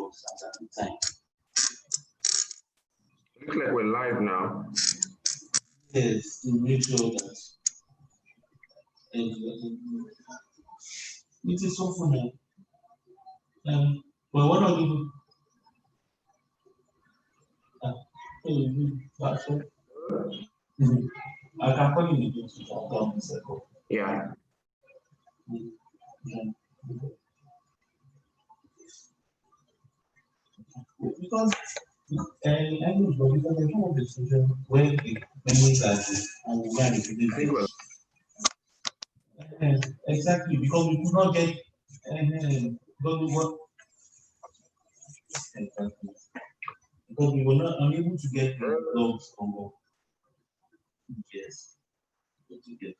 was at the time. Looks like we're live now. Yes, to make sure that it is so funny. But what are you? I can call you in a second. Yeah. Because everybody, because there's no decision when the memories are due and we can repeat it. Exactly, because we could not get because we were exactly. Because we were not unable to get the dogs from our yes. To get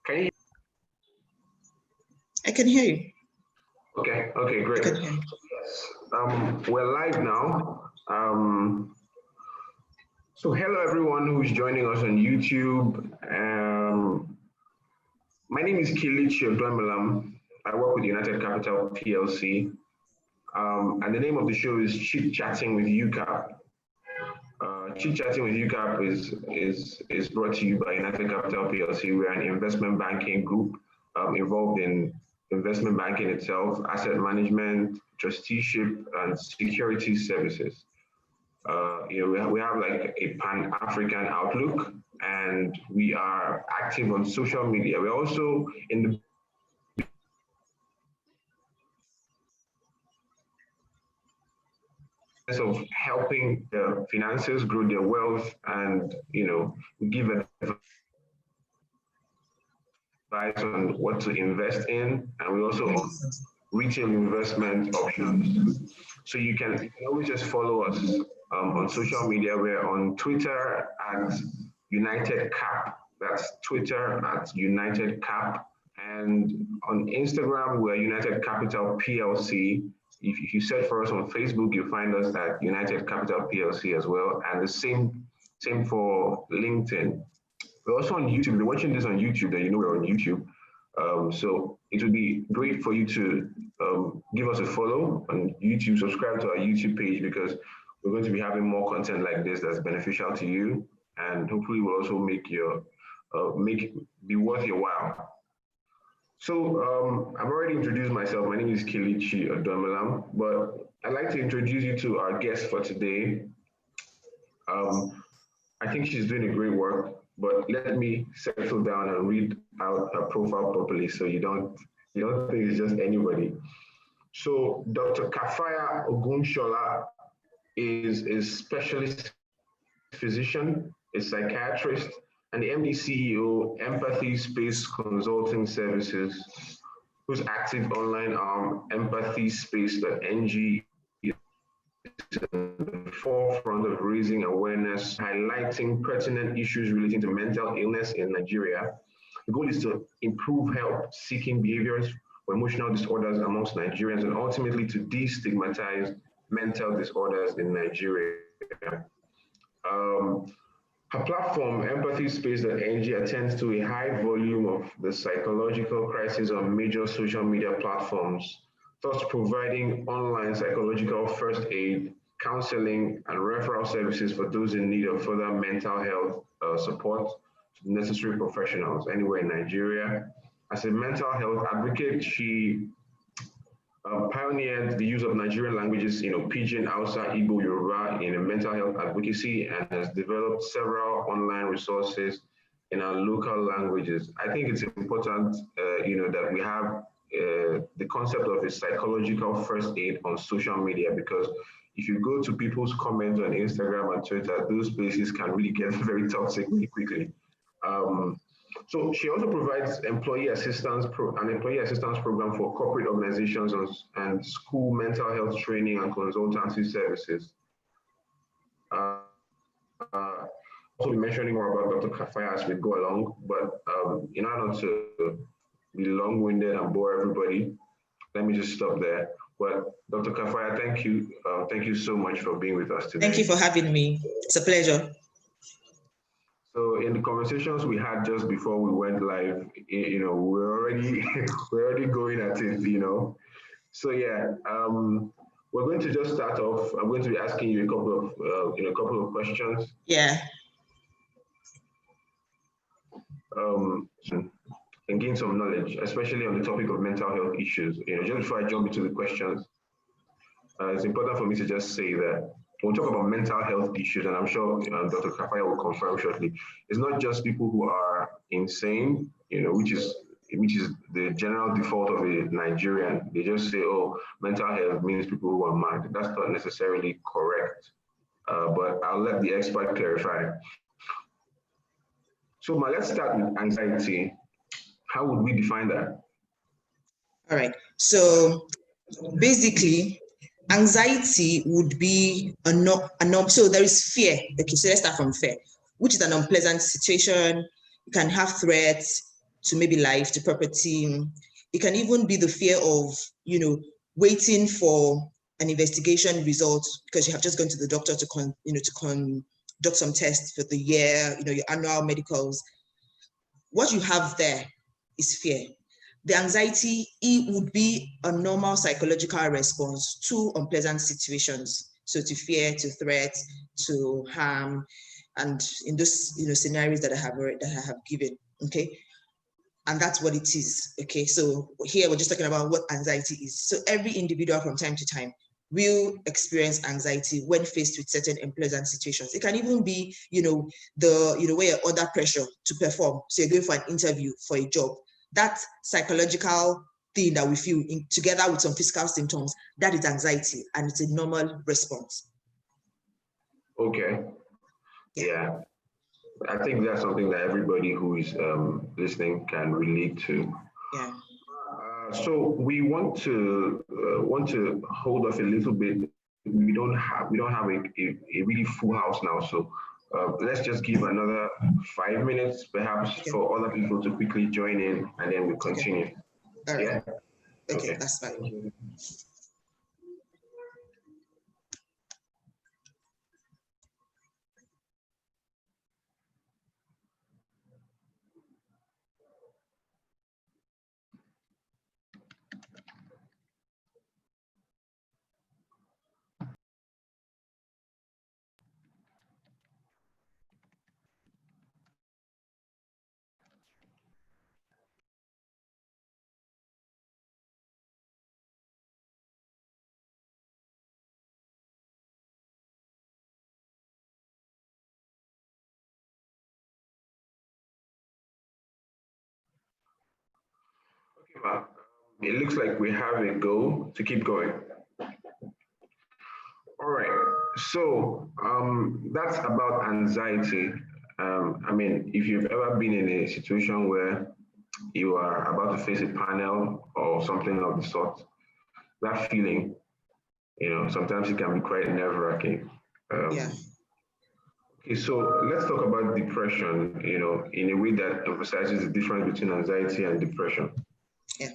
Can you? I can hear you. Okay, great. Yes. We're live now. So hello everyone who's joining us on YouTube. My name is Kelechi Odoemelam. I work with United Capital PLC. And the name of the show is ChitChatting with UCap. ChitChatting with UCap is brought to you by United Capital PLC. We're an investment banking group involved in investment banking itself, asset management, trusteeship, and security services. We have like a Pan-African outlook, and we are active on social media. We're also in the of helping the financiers grow their wealth, and we give advice on what to invest in, and we also offer retail investment options. So you can always just follow us on social media. We're on Twitter at United Cap. That's Twitter at United Cap, and on Instagram we're United Capital PLC. If you search for us on Facebook, you'll find us at United Capital PLC as well, and the same for LinkedIn. We're also on YouTube. If you're watching this on YouTube, then you know we're on YouTube. So it would be great for you to give us a follow on YouTube, subscribe to our YouTube page, because we're going to be having more content like this that's beneficial to you, and hopefully will also make it be worth your while. So I've already introduced myself. My name is Kelechi Odoemelam, but I'd like to introduce you to our guest for today. I think she's doing a great work, but let me settle down and read out her profile properly so you don't think it's just anybody. So Dr. Kafayah Ogunsola is a specialist physician, a psychiatrist, and the MD CEO, Empathy Space Consulting Services, whose active online arm, empathyspace.ng, is at the forefront of raising awareness, highlighting pertinent issues relating to mental illness in Nigeria. The goal is to improve help-seeking behaviors for emotional disorders amongst Nigerians, and ultimately to destigmatize mental disorders in Nigeria. Her platform, empathyspace.ng, attends to a high volume of the psychological crisis on major social media platforms, thus providing online psychological first aid, counseling, and referral services for those in need of further mental health support to necessary professionals anywhere in Nigeria. As a mental health advocate, she pioneered the use of Nigerian languages, Pidgin, Hausa, Igbo, Yoruba in a mental health advocacy, and has developed several online resources in our local languages. I think it's important, that we have the concept of a psychological first aid on social media, because if you go to people's comments on Instagram and Twitter, those places can really get very toxic really quickly. So she also provides employee assistance program for corporate organizations and school mental health training and consultancy services. Also be mentioning more about Dr. Kafayah as we go along, but in order not to be long-winded and bore everybody, let me just stop there. But Dr. Kafayah, thank you so much for being with us today. Thank you for having me. It's a pleasure. So in the conversations we had just before we went live, we're already we're already going at it. So yeah, we're going to just start off. I'm going to be asking you a couple of questions. Yeah. And gain some knowledge, especially on the topic of mental health issues. Just before I jump into the questions, it's important for me to just say that when we talk about mental health issues, and I'm sure Dr. Kafayah will confirm shortly, it's not just people who are insane, which is the general default of a Nigerian. They just say, oh, mental health means people who are mad. That's not necessarily correct, but I'll let the expert clarify. So let's start with anxiety. How would we define that? All right. So basically, anxiety would be so there is fear. Okay, so let's start from fear, which is an unpleasant situation. You can have threats to maybe life, to property. It can even be the fear of, waiting for an investigation result because you have just gone to the doctor to conduct some tests for the year, your annual medicals. What you have there is fear. The anxiety, it would be a normal psychological response to unpleasant situations. So to fear, to threat, to harm, and in those scenarios that I have given. Okay. And that's what it is. Okay. So here we're just talking about what anxiety is. So every individual from time to time will experience anxiety when faced with certain unpleasant situations. It can even be, where you're under pressure to perform. So you're going for an interview for a job. That psychological thing that we feel together with some physical symptoms, that is anxiety, and it's a normal response. Okay. Yeah. I think that's something that everybody who is listening can relate to. Yeah. So we want to hold off a little bit. We don't have a really full house now, so let's just give another 5 minutes, perhaps, for other people to quickly join in, and then we continue. Okay. All right. Yeah. Okay, that's fine. It looks like we have a go to keep going. All right, so that's about anxiety. If you've ever been in a situation where you are about to face a panel or something of the sort, that feeling, sometimes it can be quite nerve-wracking. Yeah. Okay, so let's talk about depression, in a way that emphasizes the difference between anxiety and depression. Yeah.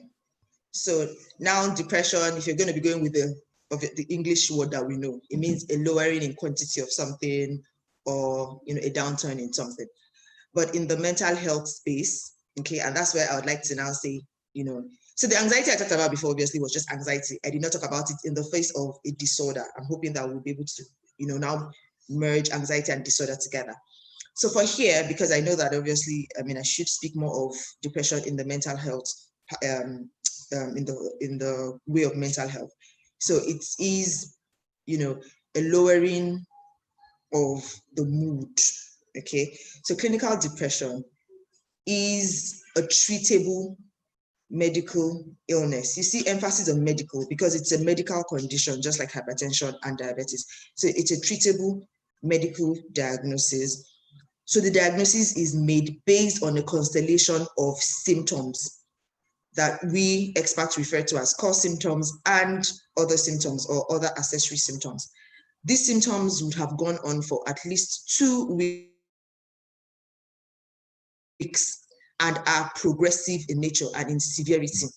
So now depression, if you're going to be going with the English word that we know, it means a lowering in quantity of something or, a downturn in something. But in the mental health space, okay, and that's where I would like to now say, so the anxiety I talked about before obviously was just anxiety. I did not talk about it in the face of a disorder. I'm hoping that we'll be able to, now merge anxiety and disorder together. So for here, because I know that obviously, I should speak more of depression in the mental health, in the way of mental health. So it is, a lowering of the mood. Okay. So clinical depression is a treatable medical illness. You see emphasis on medical because it's a medical condition, just like hypertension and diabetes. So it's a treatable medical diagnosis. So the diagnosis is made based on a constellation of symptoms that we experts refer to as core symptoms and other symptoms or other accessory symptoms. These symptoms would have gone on for at least 2 weeks and are progressive in nature and in severity,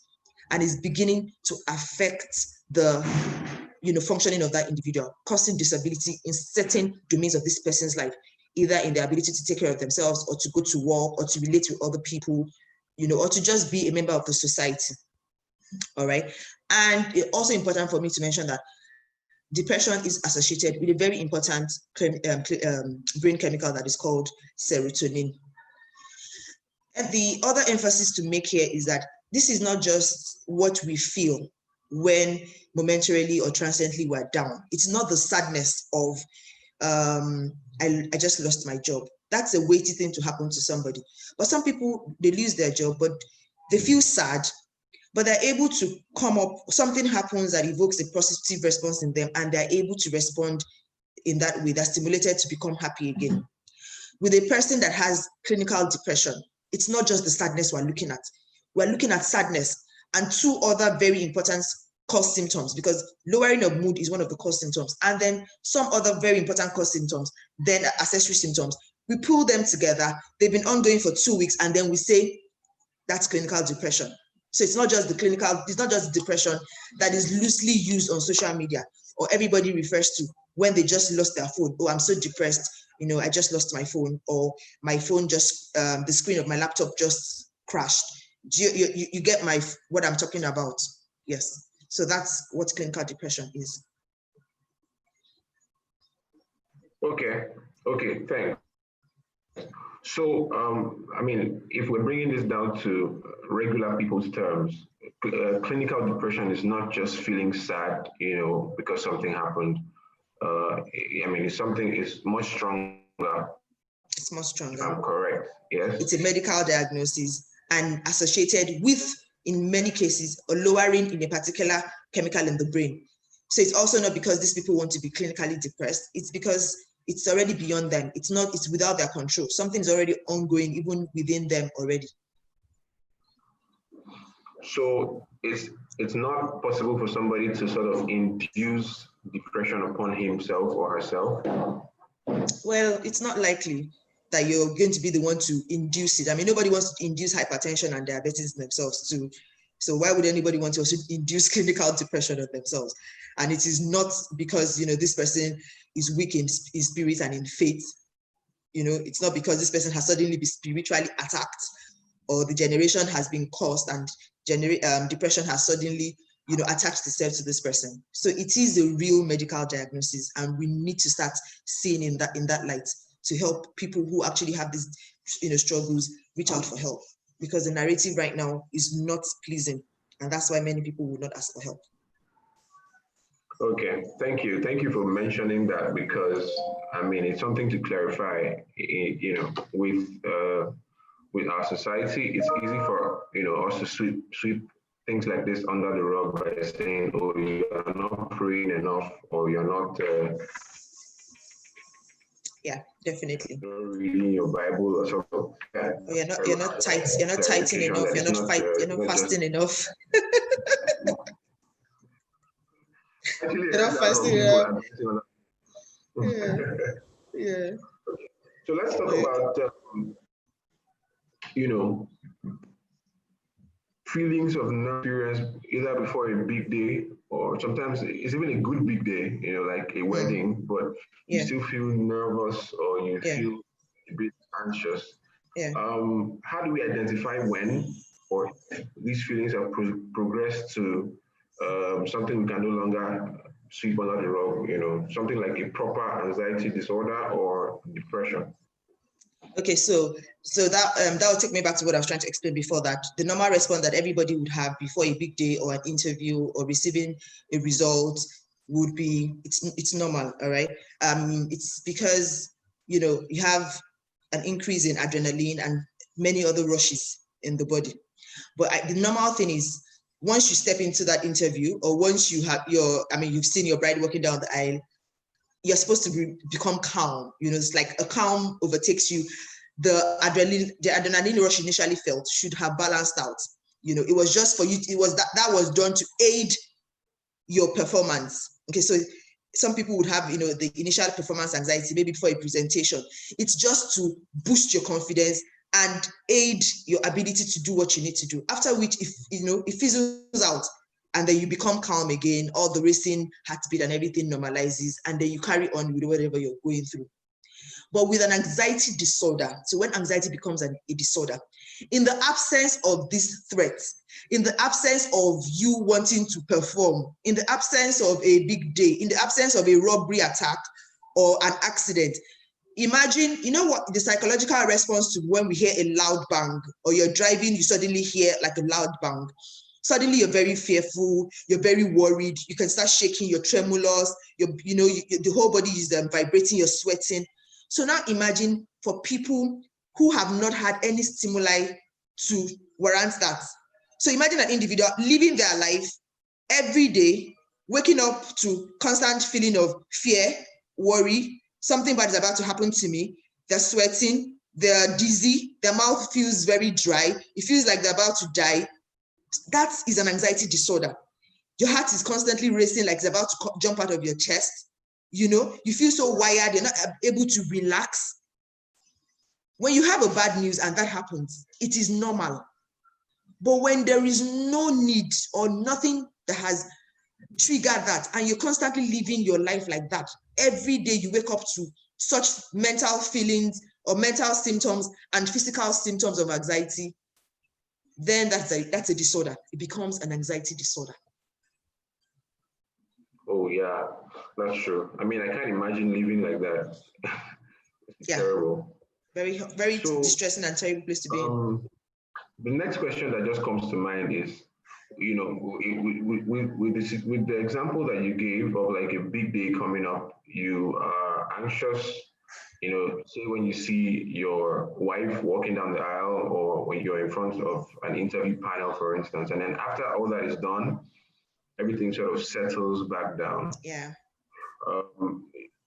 and is beginning to affect the functioning of that individual, causing disability in certain domains of this person's life. either in the ability to take care of themselves or to go to work or to relate with other people, you know, or to just be a member of the society. All right. And it's also important for me to mention that depression is associated with a very important brain chemical that is called serotonin. And the other emphasis to make here is that this is not just what we feel when momentarily or transiently we're down. It's not the sadness of, I just lost my job. That's a weighty thing to happen to somebody. But some people, they lose their job, but they feel sad, but they're able to come up, something happens that evokes a positive response in them, and they're able to respond in that way. They're stimulated to become happy again. With a person that has clinical depression, it's not just the sadness we're looking at. We're looking at sadness and two other very important cause symptoms, because lowering of mood is one of the cause symptoms, and then some other very important cause symptoms, then accessory symptoms. We pull them together. They've been ongoing for 2 weeks, and then we say that's clinical depression. So it's not just the clinical, it's not just depression that is loosely used on social media, or everybody refers to when they just lost their phone. Oh, I'm so depressed. You know, I just lost my phone, or my phone just, the screen of my laptop just crashed. You get what I'm talking about? Yes. So that's what clinical depression is. Okay, thanks. So, I mean, if we're bringing this down to regular people's terms, clinical depression is not just feeling sad, you know, because something happened. I mean, it's much stronger. It's much stronger. I'm correct, yes? It's a medical diagnosis and associated with, in many cases, a lowering in a particular chemical in the brain. So it's also not because these people want to be clinically depressed, it's because it's already beyond them. It's without their control. Something's already ongoing even within them already. So it's not possible for somebody to sort of induce depression upon himself or herself? Well, it's not likely that you're going to be the one to induce it. I mean, nobody wants to induce hypertension and diabetes themselves too. So why would anybody want to also induce clinical depression on themselves? And it is not because, you know, this person is weak in spirit and in faith. You know, it's not because this person has suddenly been spiritually attacked, or the generation has been caused and depression has suddenly, you know, attached itself to this person. So it is a real medical diagnosis, and we need to start seeing in that light to help people who actually have these, you know, struggles reach out for help, because the narrative right now is not pleasing, and that's why many people will not ask for help. Okay, thank you. Thank you for mentioning that, because I mean, it's something to clarify. You know, with our society, it's easy for, you know, us to sweep things like this under the rug by saying, "Oh, you are not praying enough," or "You're not." Yeah, definitely. Reading your Bible or something. Yeah. Oh, you're not tithing enough. You're not fasting enough. Actually, You're not fasting enough. Yeah. So let's talk about, you know, feelings of non-experience either before a big day, or sometimes it's even a good big day, you know, like a wedding, but you still feel nervous, or you feel a bit anxious. How do we identify when or if these feelings have progressed to something we can no longer sweep under the rug, you know, something like a proper anxiety disorder or depression? Okay, so that will take me back to what I was trying to explain before, that the normal response that everybody would have before a big day or an interview or receiving a result would be, it's normal, all right? It's because, you know, you have an increase in adrenaline and many other rushes in the body. But the normal thing is, once you step into that interview, or once you have you've seen your bride walking down the aisle, you're supposed to become calm. You know, it's like a calm overtakes you. The adrenaline rush initially felt should have balanced out. You know, it was just for you. It was that was done to aid your performance. Okay, so some people would have, you know, the initial performance anxiety maybe before a presentation. It's just to boost your confidence and aid your ability to do what you need to do. After which, if you know, it fizzles out, and then you become calm again, all the racing heartbeat and everything normalizes, and then you carry on with whatever you're going through. But with an anxiety disorder, so when anxiety becomes a disorder, in the absence of this threat, in the absence of you wanting to perform, in the absence of a big day, in the absence of a robbery attack or an accident, imagine, you know what the psychological response to when we hear a loud bang, or you're driving, you suddenly hear like a loud bang. Suddenly you're very fearful, you're very worried, you can start shaking, you're tremulous, the whole body is vibrating, you're sweating. So now imagine for people who have not had any stimuli to warrant that. So imagine an individual living their life every day, waking up to constant feeling of fear, worry, something bad is about to happen to me. They're sweating, they're dizzy, their mouth feels very dry. It feels like they're about to die. That is an anxiety disorder. Your heart is constantly racing like it's about to jump out of your chest. You feel so wired, you're not able to relax. When you have a bad news and that happens, it is normal. But when there is no need or nothing that has triggered that, and you're constantly living your life like that, every day you wake up to such mental feelings or mental symptoms and physical symptoms of anxiety, then that's a disorder. It becomes an anxiety disorder. Oh yeah, that's true. I mean, I can't imagine living like that. It's terrible. Very, very distressing and terrible place to be in. The next question that just comes to mind is, with the example that you gave of like a big day coming up, you are anxious, say when you see your wife walking down the aisle, or when you're in front of an interview panel, for instance, and then after all that is done, everything sort of settles back down. Yeah.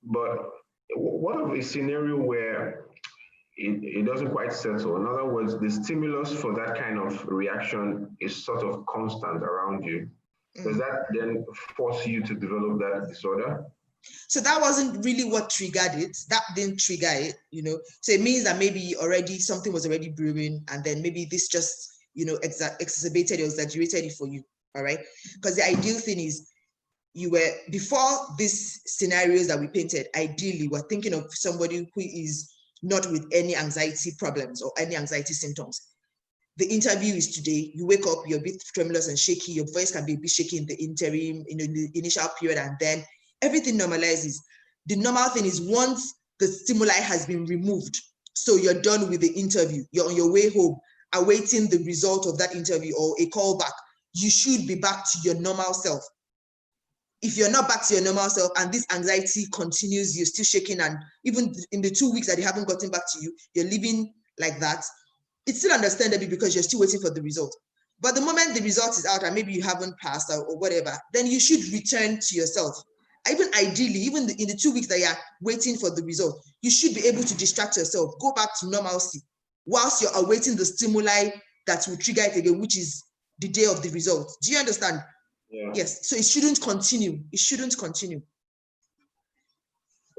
But what of a scenario where it doesn't quite settle? In other words, the stimulus for that kind of reaction is sort of constant around you. Does that then force you to develop that disorder? So that wasn't really what triggered it. That didn't trigger it, So it means that maybe already something was already brewing, and then maybe this just, exacerbated or exaggerated it for you. All right. Because the ideal thing is before these scenarios that we painted, ideally, we're thinking of somebody who is not with any anxiety problems or any anxiety symptoms. The interview is today. You wake up, you're a bit tremulous and shaky. Your voice can be a bit shaky in the interim, in the initial period, and then everything normalizes. The normal thing is once the stimuli has been removed, so you're done with the interview, you're on your way home, awaiting the result of that interview or a call back, you should be back to your normal self. If you're not back to your normal self and this anxiety continues, you're still shaking, and even in the 2 weeks that they haven't gotten back to you, you're living like that, it's still understandable because you're still waiting for the result. But the moment the result is out and maybe you haven't passed or whatever, then you should return to yourself. Even ideally, even in the 2 weeks that you're waiting for the result, you should be able to distract yourself, go back to normalcy whilst you're awaiting the stimuli that will trigger it again, which is the day of the result. Do you understand? Yeah. Yes. So it shouldn't continue. It shouldn't continue.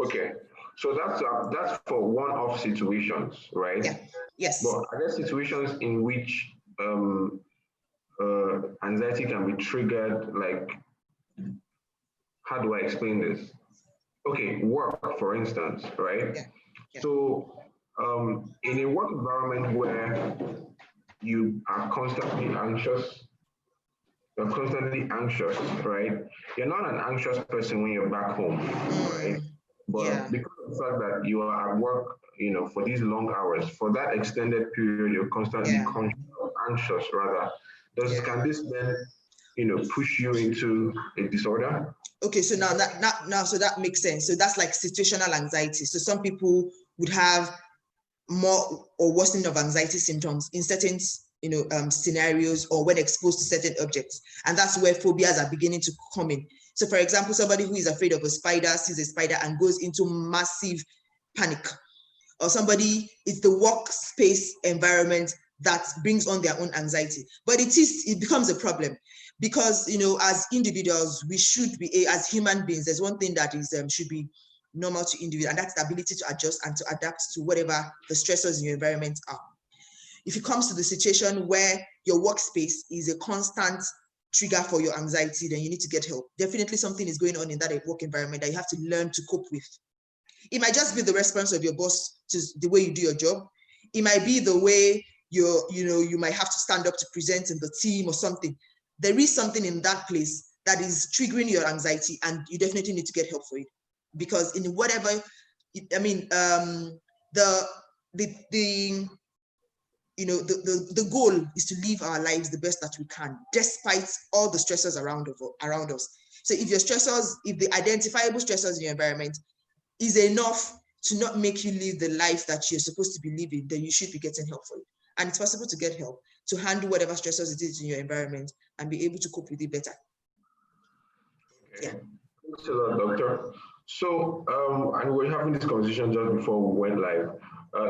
Okay. So that's for one-off situations, right? Yeah. Yes. But are there situations in which anxiety can be triggered? Like, how do I explain this? Okay, work, for instance, right? Yeah. Yeah. So in a work environment where you are constantly anxious, right? You're not an anxious person when you're back home, right? But because of the fact that you are at work, for these long hours, for that extended period, you're constantly anxious, rather. Can this then, push you into a disorder? Okay, so now that makes sense. So that's like situational anxiety. So some people would have more or worsening of anxiety symptoms in certain scenarios or when exposed to certain objects, and that's where phobias are beginning to come in. So for example, somebody who is afraid of a spider sees a spider and goes into massive panic, or somebody, it's the workspace environment that brings on their own anxiety. But it becomes a problem because as individuals, we should be, as human beings, there's one thing that is should be normal to individuals, and that's the ability to adjust and to adapt to whatever the stressors in your environment are. If it comes to the situation where your workspace is a constant trigger for your anxiety, then you need to get help. Definitely something is going on in that work environment that you have to learn to cope with. It might just be the response of your boss to the way you do your job. It might be the way you might have to stand up to present in the team or something. There is something in that place that is triggering your anxiety, and you definitely need to get help for it. Because in whatever, I mean, the goal is to live our lives the best that we can, despite all the stressors around us. So if your stressors, if the identifiable stressors in your environment is enough to not make you live the life that you're supposed to be living, then you should be getting help for it. And it's possible to get help to handle whatever stressors it is in your environment and be able to cope with it better. Okay. Yeah. Thanks a lot, Doctor. So, and we're having this conversation just before we went live.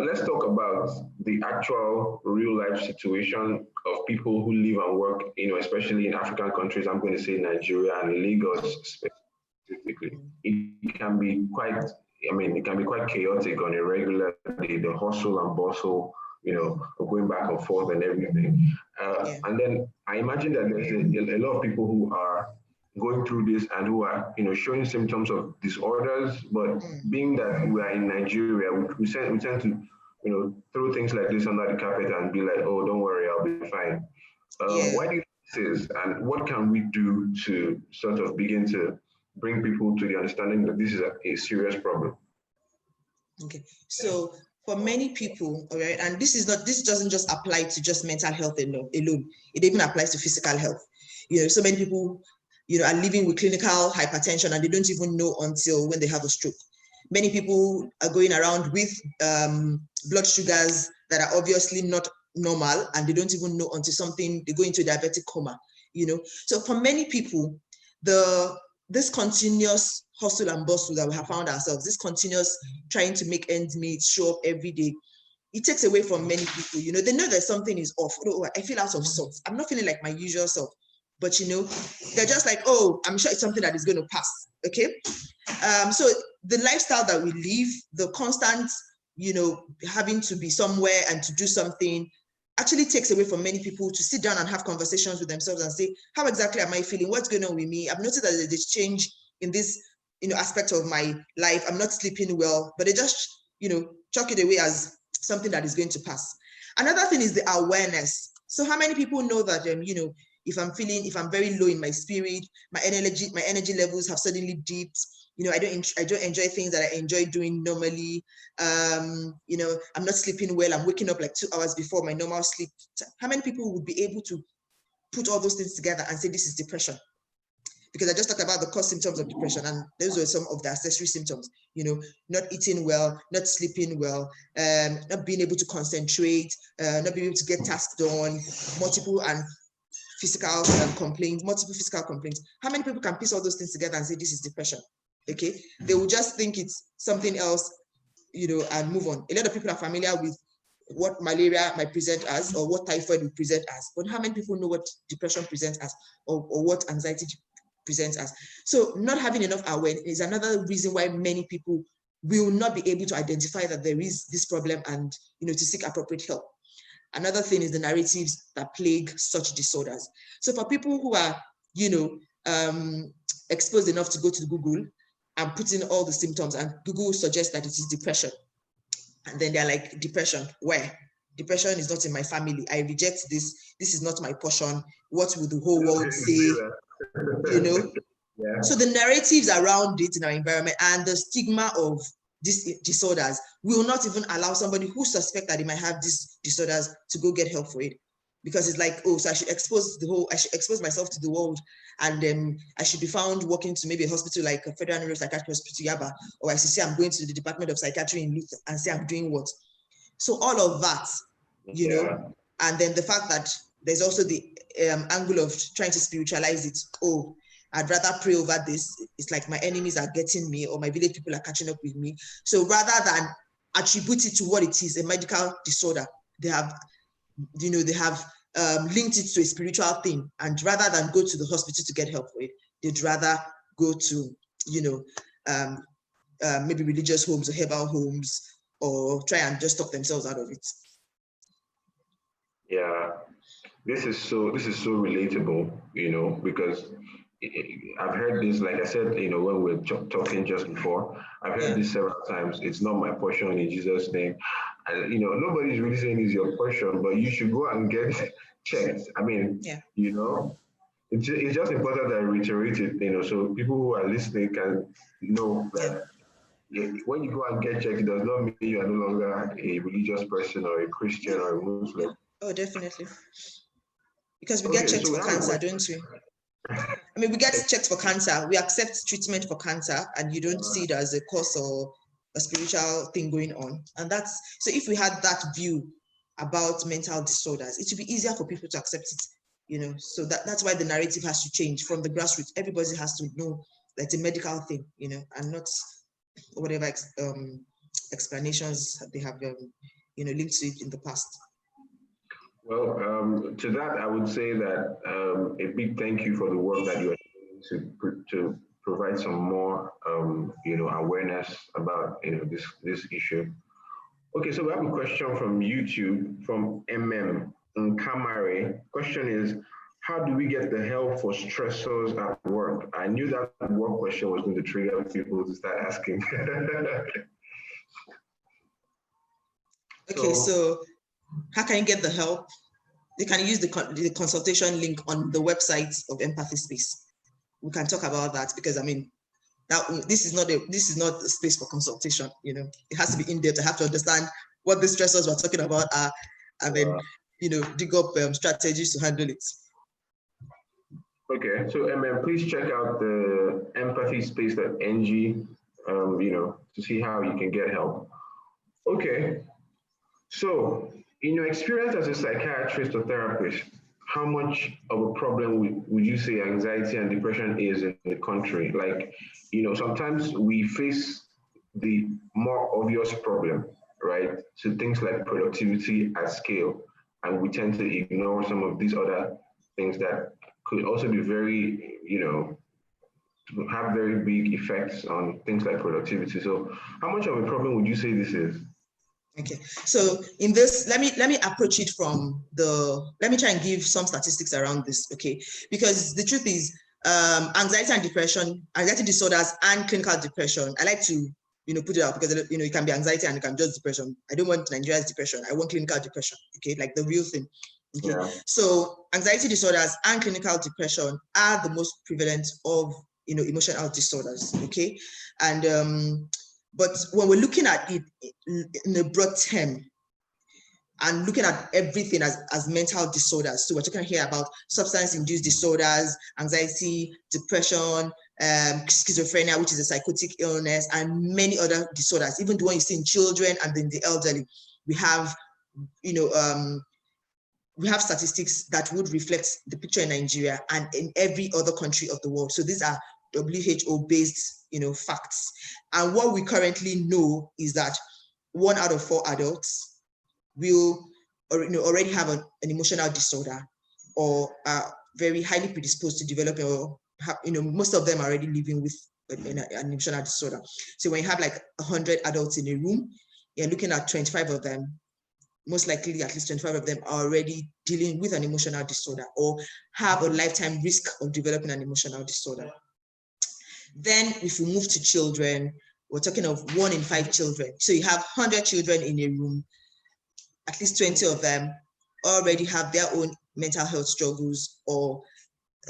Let's talk about the actual real life situation of people who live and work, especially in African countries. I'm going to say Nigeria and Lagos specifically. It can be quite chaotic on a regular day, the hustle and bustle, going back and forth and everything. And then I imagine that there's a lot of people who are going through this and who are, showing symptoms of disorders, but being that we are in Nigeria, we tend to, throw things like this under the carpet and be like, oh, don't worry, I'll be fine. Why do you think this is, and what can we do to sort of begin to bring people to the understanding that this is a serious problem? Okay, so for many people, all right, and this doesn't just apply to just mental health alone. It even applies to physical health. So many people are living with clinical hypertension and they don't even know until when they have a stroke. Many people are going around with blood sugars that are obviously not normal, and they don't even know until they go into a diabetic coma. So for many people, this continuous hustle and bustle that we have found ourselves, this continuous trying to make ends meet, show up every day, it takes away from many people. They know that something is off. Oh, I feel out of sorts. I'm not feeling like my usual self. But they're just like, oh, I'm sure it's something that is going to pass. Okay. So the lifestyle that we live, the constant, having to be somewhere and to do something, actually takes away from many people to sit down and have conversations with themselves and say, how exactly am I feeling? What's going on with me? I've noticed that there's a change in this, aspect of my life. I'm not sleeping well, but they just, chalk it away as something that is going to pass. Another thing is the awareness. So how many people know that, if I'm very low in my spirit, my energy levels have suddenly dipped. I don't enjoy things that I enjoy doing normally. I'm not sleeping well. I'm waking up like 2 hours before my normal sleep. How many people would be able to put all those things together and say this is depression? Because I just talked about the core symptoms of depression, and those were some of the accessory symptoms. Not eating well, not sleeping well, not being able to concentrate, not being able to get tasks done, multiple physical complaints. How many people can piece all those things together and say this is depression? Okay, they will just think it's something else, and move on. A lot of people are familiar with what malaria might present as, or what typhoid will present as, but how many people know what depression presents as, or what anxiety presents as? So not having enough awareness is another reason why many people will not be able to identify that there is this problem and to seek appropriate help. Another thing is the narratives that plague such disorders. So for people who are, exposed enough to go to Google and put in all the symptoms, and Google suggests that it is depression, and then they're like, depression, where? Depression is not in my family. I reject this. This is not my portion. What will the whole world say? Yeah. So the narratives around it in our environment and the stigma of these disorders will not even allow somebody who suspects that they might have these disorders to go get help for it, because it's like, oh, so I should expose myself to the world, and I should be found walking to maybe a hospital like a Federal Neuropsychiatric Hospital Yaba, or I should say I'm going to the Department of Psychiatry in Luther and say I'm doing what. So all of that, and then the fact that there's also the angle of trying to spiritualize it. Oh, I'd rather pray over this. It's like my enemies are getting me, or my village people are catching up with me. So rather than attribute it to what it is, a medical disorder, they have linked it to a spiritual thing. And rather than go to the hospital to get help for it, they'd rather go to, maybe religious homes or herbal homes, or try and just talk themselves out of it. Yeah, this is so relatable, because I've heard this, like I said, when we were talking just before, I've heard this several times. It's not my portion in Jesus' name. And, nobody's really saying it's your portion, but you should go and get checked. I mean, it's just important that I reiterate it, so people who are listening can know that when you go and get checked, it does not mean you are no longer a religious person or a Christian or a Muslim. Oh, definitely. Because we get checked for cancer, don't we? I mean, we get checked for cancer. We accept treatment for cancer, and you don't see it as a cause or a spiritual thing going on. And that's, so if we had that view about mental disorders, it would be easier for people to accept it, So that's why the narrative has to change from the grassroots. Everybody has to know that it's a medical thing, and not whatever explanations they have, linked to it in the past. Well, to that, I would say that a big thank you for the work that you are doing to provide some more, awareness about, this issue. Okay, so we have a question from YouTube from Nkamare. Question is, how do we get the help for stressors at work? I knew that work question was going to trigger people to start asking. Okay, so how can you get the help? You can use the consultation link on the website of Empathy Space. We can talk about that because, I mean, this is not a space for consultation. It has to be in depth. I have to understand what the stressors we're talking about are, and then dig up strategies to handle it. Okay, so please check out the empathyspace.ng, to see how you can get help. Okay, so in your experience as a psychiatrist or therapist, how much of a problem would you say anxiety and depression is in the country? Like, sometimes we face the more obvious problem, right? So things like productivity at scale, and we tend to ignore some of these other things that could also be very, have very big effects on things like productivity. So how much of a problem would you say this is? Okay, so in this, let me approach it from let me try and give some statistics around this, okay? Because the truth is, anxiety and depression, anxiety disorders and clinical depression, I like to, put it out because, it can be anxiety and it can be just depression. I don't want Nigeria's depression. I want clinical depression, okay? Like the real thing, okay? Yeah. So anxiety disorders and clinical depression are the most prevalent of, emotional disorders, okay? And, but when we're looking at it in a broad term and looking at everything as mental disorders, so we're talking here about substance-induced disorders, anxiety, depression, schizophrenia, which is a psychotic illness, and many other disorders, even the one you see in children and then the elderly. We have, we have statistics that would reflect the picture in Nigeria and in every other country of the world. So these are WHO-based, facts. And what we currently know is that 1 out of 4 adults will, already have an emotional disorder or are very highly predisposed to develop, or have, most of them are already living with an emotional disorder. So when you have like 100 adults in a room, you're looking at 25 of them. Most likely, at least 25 of them are already dealing with an emotional disorder or have a lifetime risk of developing an emotional disorder. Then if we move to children, we're talking of 1 in 5 children. So you have 100 children in a room, at least 20 of them already have their own mental health struggles, or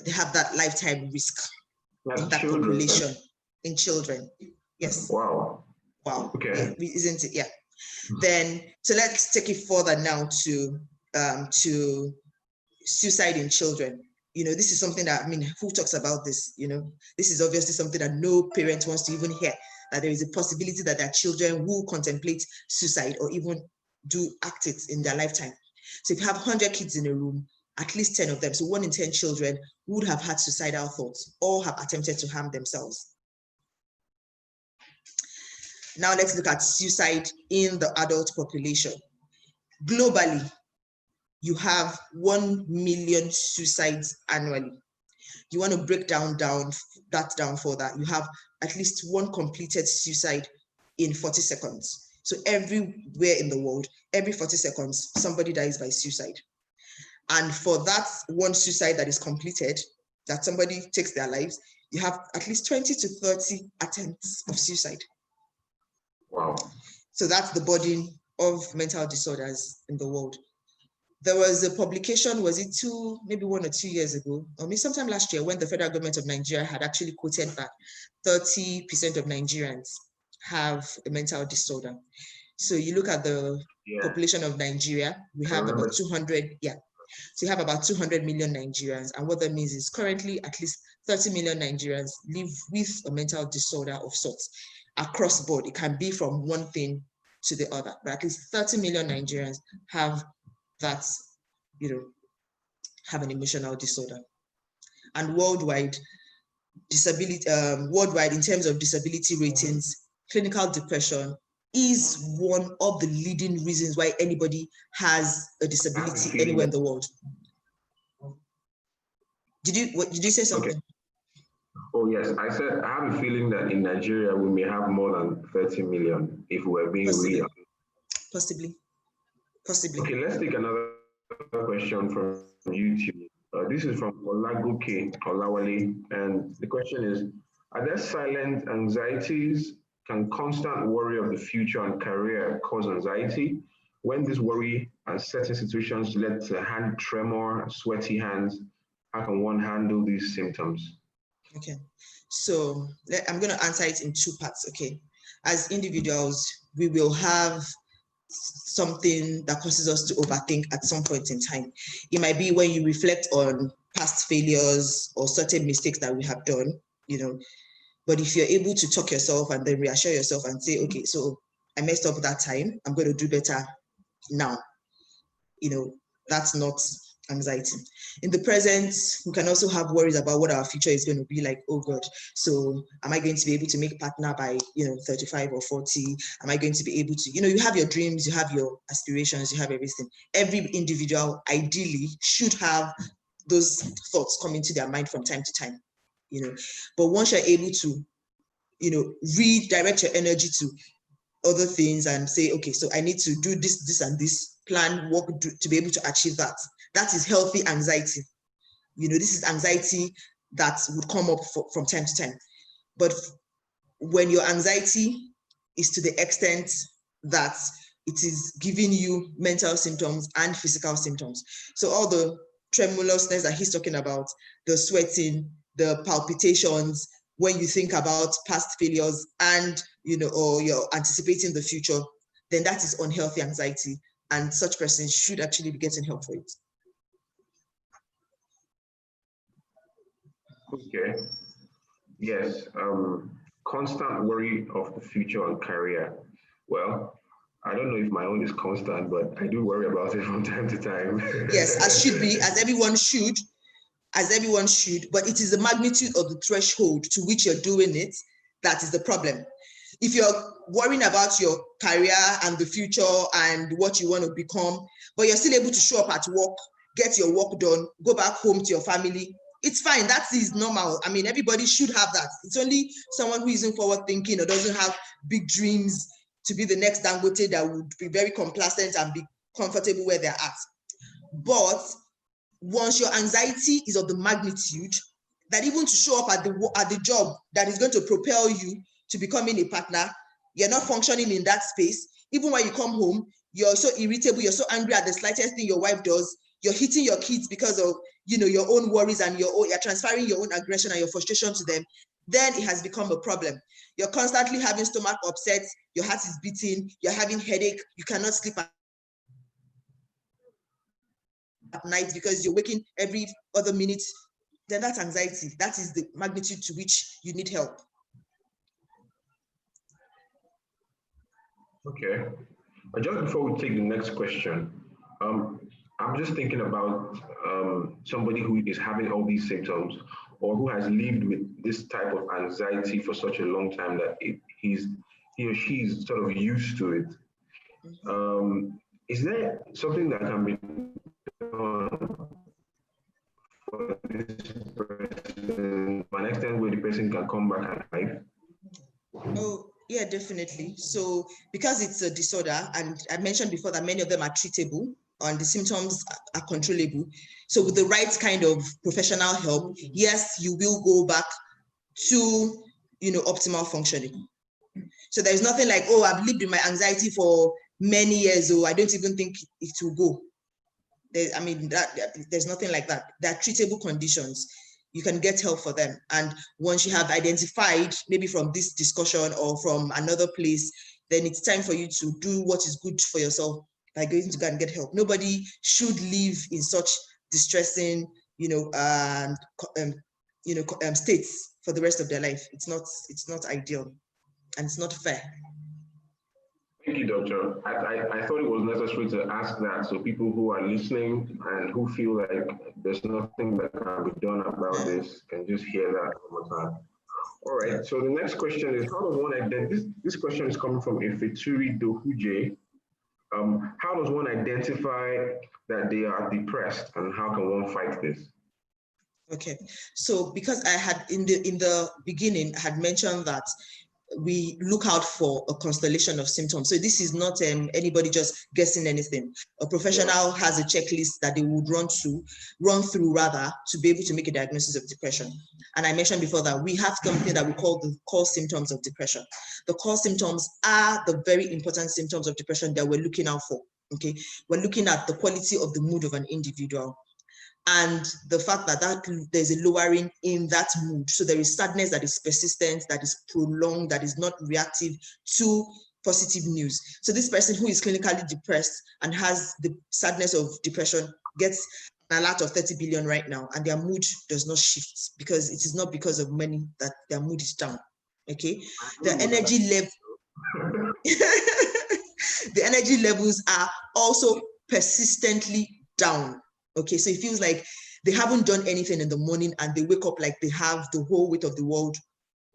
they have that lifetime risk in that population, in children. Yes. Wow. Wow. Okay. Yeah, isn't it? Yeah. Then, so let's take it further now to suicide in children. This is something that, I mean, who talks about this? This is obviously something that no parent wants to even hear, that there is a possibility that their children will contemplate suicide or even act it in their lifetime. So if you have 100 kids in a room, at least 10 of them, so 1 in 10 children would have had suicidal thoughts or have attempted to harm themselves. Now let's look at suicide in the adult population. Globally, you have 1 million suicides annually. You want to break that down further. You have at least 1 completed suicide in 40 seconds. So everywhere in the world, every 40 seconds, somebody dies by suicide. And for that 1 suicide that is completed, that somebody takes their lives, you have at least 20 to 30 attempts of suicide. Wow. So that's the burden of mental disorders in the world. There was a publication, was it maybe 1 or 2 years ago, or maybe sometime last year, when the federal government of Nigeria had actually quoted that 30% of Nigerians have a mental disorder. So you look at the population of Nigeria, we have about 200, so you have about 200 million Nigerians. And what that means is currently at least 30 million Nigerians live with a mental disorder of sorts across board. It can be from one thing to the other, but at least 30 million Nigerians have that, have an emotional disorder. And worldwide, worldwide in terms of disability ratings, clinical depression is one of the leading reasons why anybody has a disability anywhere in the world. Did you say something? Okay. Oh yes, I said I have a feeling that in Nigeria we may have more than 30 million if we're being real. Possibly. Okay, let's take another question from YouTube. This is from Olagoke Olawale, and the question is, are there silent anxieties? Can constant worry of the future and career cause anxiety? When this worry and certain situations lead to hand tremor, sweaty hands, how can one handle these symptoms? Okay, so I'm going to answer it in two parts, okay? As individuals, we will have something that causes us to overthink at some point in time. It might be when you reflect on past failures or certain mistakes that we have done, but if you're able to talk yourself and then reassure yourself and say, okay, so I messed up that time, I'm going to do better now. That's not anxiety. In the present, we can also have worries about what our future is going to be like. Oh God, so am I going to be able to make a partner by 35 or 40? Am I going to be able to, you have your dreams, you have your aspirations, you have everything. Every individual ideally should have those thoughts come into their mind from time to time, but once you're able to, redirect your energy to other things and say, okay, so I need to do this and this, plan, work to be able to achieve that. That is healthy anxiety. This is anxiety that would come up from time to time. But when your anxiety is to the extent that it is giving you mental symptoms and physical symptoms. So all the tremulousness that he's talking about, the sweating, the palpitations, when you think about past failures and, or you're anticipating the future, then that is unhealthy anxiety. And such persons should actually be getting help for it. Okay. Yes. Constant worry of the future and career. Well, I don't know if my own is constant, but I do worry about it from time to time. Yes, as should be, as everyone should, but it is the magnitude of the threshold to which you're doing it that is the problem. If you're worrying about your career and the future and what you want to become, but you're still able to show up at work, get your work done, go back home to your family, it's fine. That is normal. I mean, everybody should have that. It's only someone who isn't forward thinking or doesn't have big dreams to be the next Dangote that would be very complacent and be comfortable where they're at. But once your anxiety is of the magnitude that even to show up at the job that is going to propel you to becoming a partner, you're not functioning in that space. Even when you come home, you're so irritable, you're so angry at the slightest thing your wife does, you're hitting your kids because of your own worries and you're transferring your own aggression and your frustration to them, then it has become a problem. You're constantly having stomach upsets, your heart is beating, you're having headache, you cannot sleep at night because you're waking every other minute, then that's anxiety. That is the magnitude to which you need help. Okay. Just before we take the next question, I'm just thinking about somebody who is having all these symptoms or who has lived with this type of anxiety for such a long time that he or she is sort of used to it. Is there something that can be done for this person to an extent where the person can come back and life? Oh, yeah, definitely. So because it's a disorder, and I mentioned before that many of them are treatable, and the symptoms are controllable. So with the right kind of professional help, yes, you will go back to, optimal functioning. So there's nothing like, oh, I've lived with my anxiety for many years, or I don't even think it will go. There's nothing like that. There are treatable conditions. You can get help for them. And once you have identified, maybe from this discussion or from another place, then it's time for you to do what is good for yourself by going to go and get help. Nobody should live in such distressing, states for the rest of their life. It's not ideal, and it's not fair. Thank you, Doctor. I thought it was necessary to ask that so people who are listening and who feel like there's nothing that can be done about this can just hear that one more time. All right, so the next question is, how does one identify, this question is coming from Ifeturi Dohuje. How does one identify that they are depressed, and how can one fight this? Okay, so because I had in the beginning, I had mentioned that we look out for a constellation of symptoms. So this is not anybody just guessing anything. A professional has a checklist that they would run through to be able to make a diagnosis of depression. And I mentioned before that we have something that we call the core symptoms of depression. The core symptoms are the very important symptoms of depression that we're looking out for. Okay, we're looking at the quality of the mood of an individual, and the fact that there's a lowering in that mood. So there is sadness that is persistent, that is prolonged, that is not reactive to positive news. So this person who is clinically depressed and has the sadness of depression gets an alert of 30 billion right now, and their mood does not shift, because it is not because of money that their mood is down. Okay, the energy level, the energy levels are also persistently down. Okay, so it feels like they haven't done anything in the morning and they wake up like they have the whole weight of the world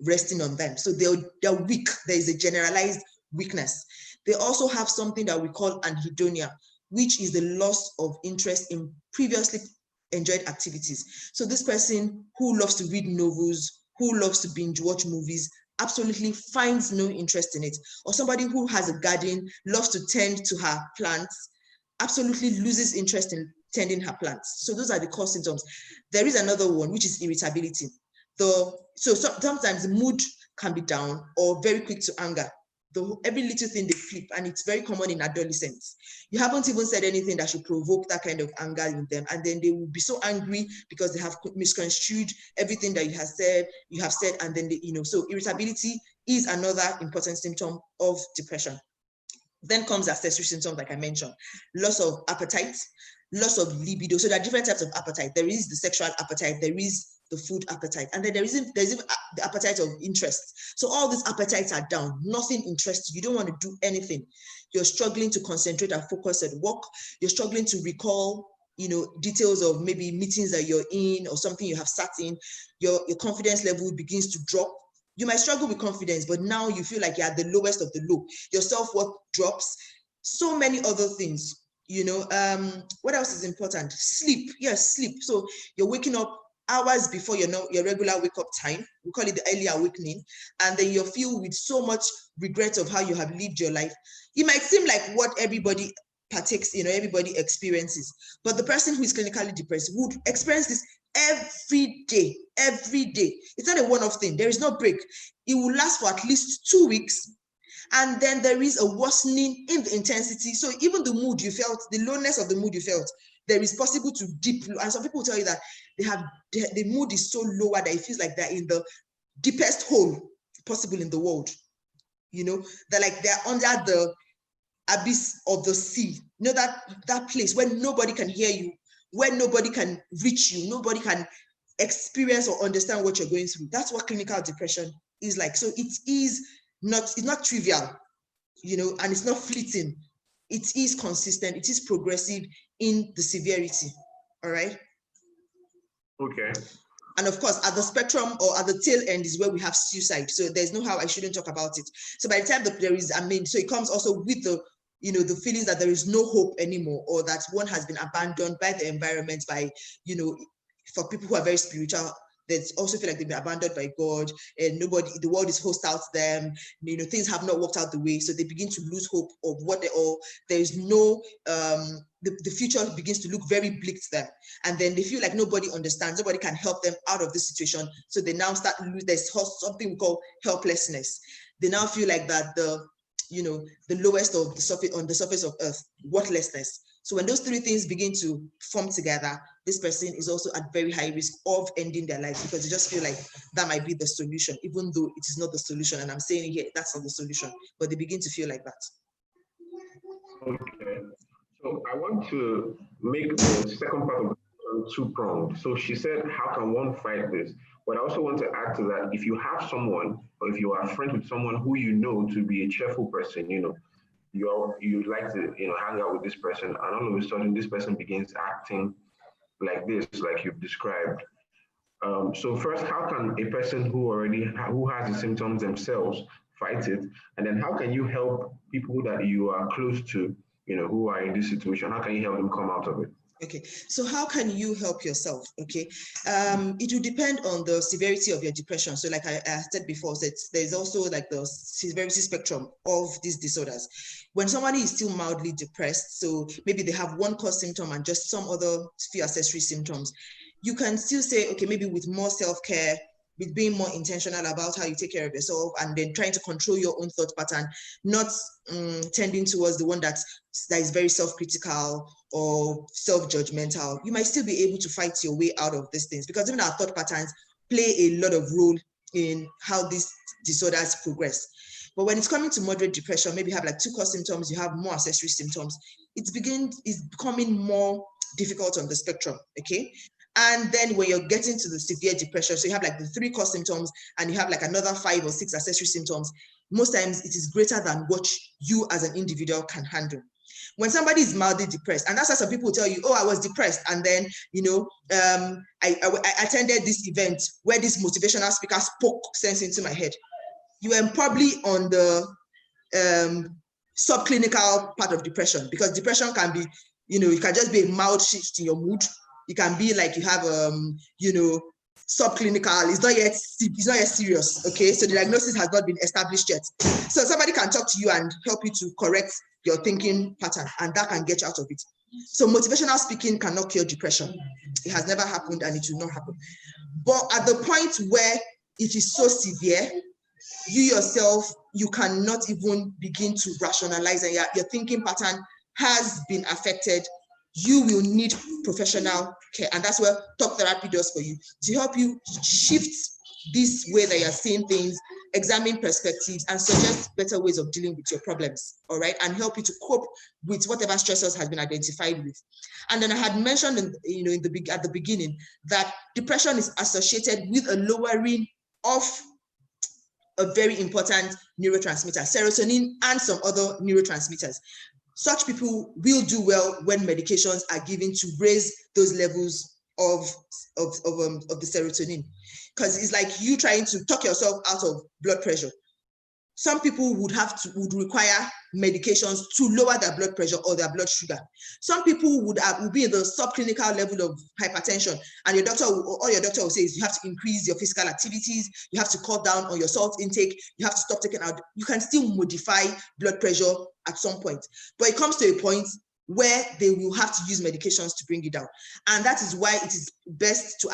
resting on them. So they're weak. There is a generalized weakness. They also have something that we call anhedonia, which is the loss of interest in previously enjoyed activities. So this person who loves to read novels, who loves to binge watch movies, absolutely finds no interest in it. Or somebody who has a garden, loves to tend to her plants, absolutely loses interest in tending her plants. So those are the core symptoms. There is another one, which is irritability. So sometimes the mood can be down or very quick to anger. Every little thing they flip, and it's very common in adolescents. You haven't even said anything that should provoke that kind of anger in them, and then they will be so angry because they have misconstrued everything that you have said, and then so irritability is another important symptom of depression. Then comes accessory symptoms, like I mentioned: loss of appetite, loss of libido. So there are different types of appetite. There is the sexual appetite, there is the food appetite, and then there's even the appetite of interest. So all these appetites are down. Nothing interests you. You don't want to do anything. You're struggling to concentrate and focus at work. You're struggling to recall, details of maybe meetings that you're in or something you have sat in. Your confidence level begins to drop. You might struggle with confidence, but now you feel like you're at the lowest of the low. Your self-worth drops. So many other things. What else is important? Sleep. Yes, sleep. So you're waking up hours before your regular wake up time. We call it the early awakening. And then you're filled with so much regret of how you have lived your life. It might seem like what everybody partakes, everybody experiences. But the person who is clinically depressed would experience this every day. It's not a one-off thing. There is no break. It will last for at least 2 weeks. And then there is a worsening in the intensity. So even the mood you felt, the lowness of the mood you felt, there is possible to dip. And some people tell you that the mood is so lower that it feels like they're in the deepest hole possible in the world. They're like they're under the abyss of the sea. That place where nobody can hear you, where nobody can reach you, nobody can experience or understand what you're going through. That's what clinical depression is like. So it's not trivial, and it's not fleeting. It is consistent, it is progressive in the severity. All right. Okay. And of course, at the spectrum or at the tail end is where we have suicide. So there's no how I shouldn't talk about it. So by the time that there is, so it comes also with the, the feelings that there is no hope anymore, or that one has been abandoned by the environment, by, for people who are very spiritual, They also feel like they've been abandoned by God, and the world is hostile to them. Things have not worked out the way, so they begin to lose hope of what they are. There is no, the future begins to look very bleak to them, and then they feel like nobody understands, nobody can help them out of this situation. So they now start there's something we call helplessness. They now feel like that the lowest of the surface on the surface of earth, worthlessness. So when those three things begin to form together, this person is also at very high risk of ending their lives, because they just feel like that might be the solution, even though it is not the solution. And I'm saying here, that's not the solution, but they begin to feel like that. Okay. So I want to make the second part of the question two-pronged. So she said, how can one fight this? But I also want to add to that, if you have someone, or if you are friends with someone who you know to be a cheerful person, you like to hang out with this person, and all of a sudden this person begins acting like this, like you've described. So first, how can a person who has the symptoms themselves fight it? And then how can you help people that you are close to, who are in this situation? How can you help them come out of it? Okay, so how can you help yourself? Okay, it will depend on the severity of your depression. So like I said before, there's also like the severity spectrum of these disorders. When somebody is still mildly depressed, so maybe they have one core symptom and just some other few accessory symptoms, you can still say, okay, maybe with more self-care, with being more intentional about how you take care of yourself, and then trying to control your own thought pattern, not tending towards the one that is very self-critical or self-judgmental, you might still be able to fight your way out of these things, because even our thought patterns play a lot of role in how these disorders progress. But when it's coming to moderate depression, maybe you have like two core symptoms, you have more accessory symptoms, it's becoming more difficult on the spectrum, okay? And then when you're getting to the severe depression, so you have like the three core symptoms and you have like another 5 or 6 accessory symptoms, most times it is greater than what you as an individual can handle. When somebody is mildly depressed, and that's why some people will tell you, oh, I was depressed, and then, I attended this event where this motivational speaker spoke sense into my head. You are probably on the subclinical part of depression, because depression can be, it can just be a mild shift in your mood. It can be like you have, subclinical. It's not yet serious. Okay, so the diagnosis has not been established yet. So somebody can talk to you and help you to correct your thinking pattern, and that can get you out of it. So motivational speaking cannot cure depression. It has never happened, and it will not happen. But at the point where it is so severe, you yourself, you cannot even begin to rationalize, and your thinking pattern has been affected. You will need professional care, and that's what talk therapy does for you, to help you shift this way that you're seeing things, examine perspectives, and suggest better ways of dealing with your problems, all right, and help you to cope with whatever stressors has been identified with. And then I had mentioned, at the beginning, that depression is associated with a lowering of a very important neurotransmitter, serotonin, and some other neurotransmitters. Such people will do well when medications are given to raise those levels of the serotonin, because it's like you trying to talk yourself out of blood pressure. Some people would require medications to lower their blood pressure or their blood sugar. Some people would be in the subclinical level of hypertension, and your doctor will say is you have to increase your physical activities, you have to cut down on your salt intake, you have to stop taking out. You can still modify blood pressure at some point, but it comes to a point where they will have to use medications to bring it down, and that is why it is best to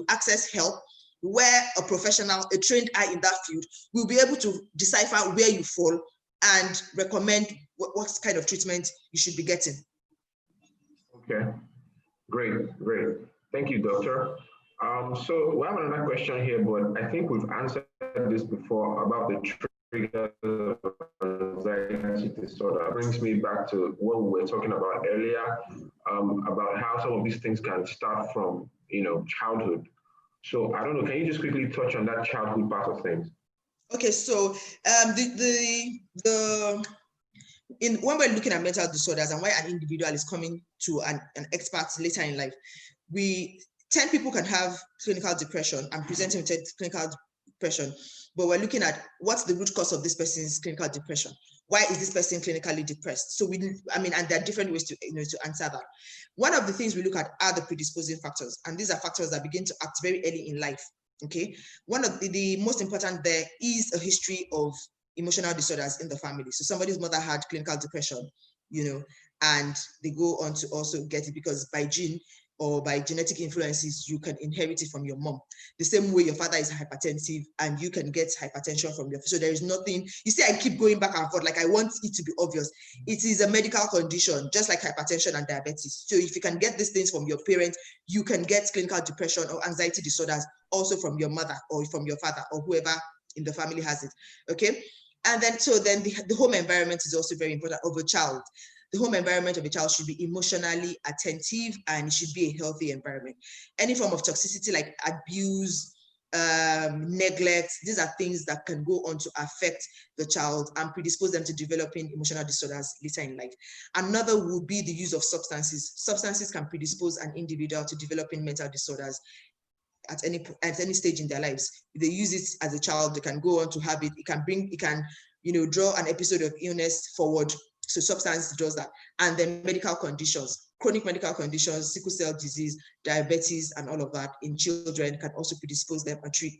access help, where a professional, a trained eye in that field, will be able to decipher where you fall and recommend what kind of treatment you should be getting. Okay, great. Thank you, doctor. So we have another question here, but I think we've answered this before about the triggers of anxiety disorder. It brings me back to what we were talking about earlier, about how some of these things can start from, childhood. So I don't know, can you just quickly touch on that childhood part of things? Okay, so when we're looking at mental disorders and why an individual is coming to an expert later in life, 10 people can have clinical depression and presenting with clinical depression, but we're looking at what's the root cause of this person's clinical depression. why is this person clinically depressed? So and there are different ways to, to answer that. One of the things we look at are the predisposing factors, and these are factors that begin to act very early in life. Okay, one of the most important there is a history of emotional disorders in the family. So somebody's mother had clinical depression, and they go on to also get it because by gene or by genetic influences, you can inherit it from your mom. The same way your father is hypertensive and you can get hypertension from your, so there is nothing, you see, I keep going back and forth, like I want it to be obvious. It is a medical condition, just like hypertension and diabetes. So if you can get these things from your parents, you can get clinical depression or anxiety disorders also from your mother or from your father or whoever in the family has it, okay? And then, so then the home environment is also very important of a child. The home environment of a child should be emotionally attentive and it should be a healthy environment. Any form of toxicity like abuse, neglect, these are things that can go on to affect the child and predispose them to developing emotional disorders later in life. Another would be the use of substances. Substances can predispose an individual to developing mental disorders at any stage in their lives. If they use it as a child, they can go on to have it. It can draw an episode of illness forward. So substance does that. And then medical conditions, chronic medical conditions, sickle cell disease, diabetes, and all of that in children can also predispose them to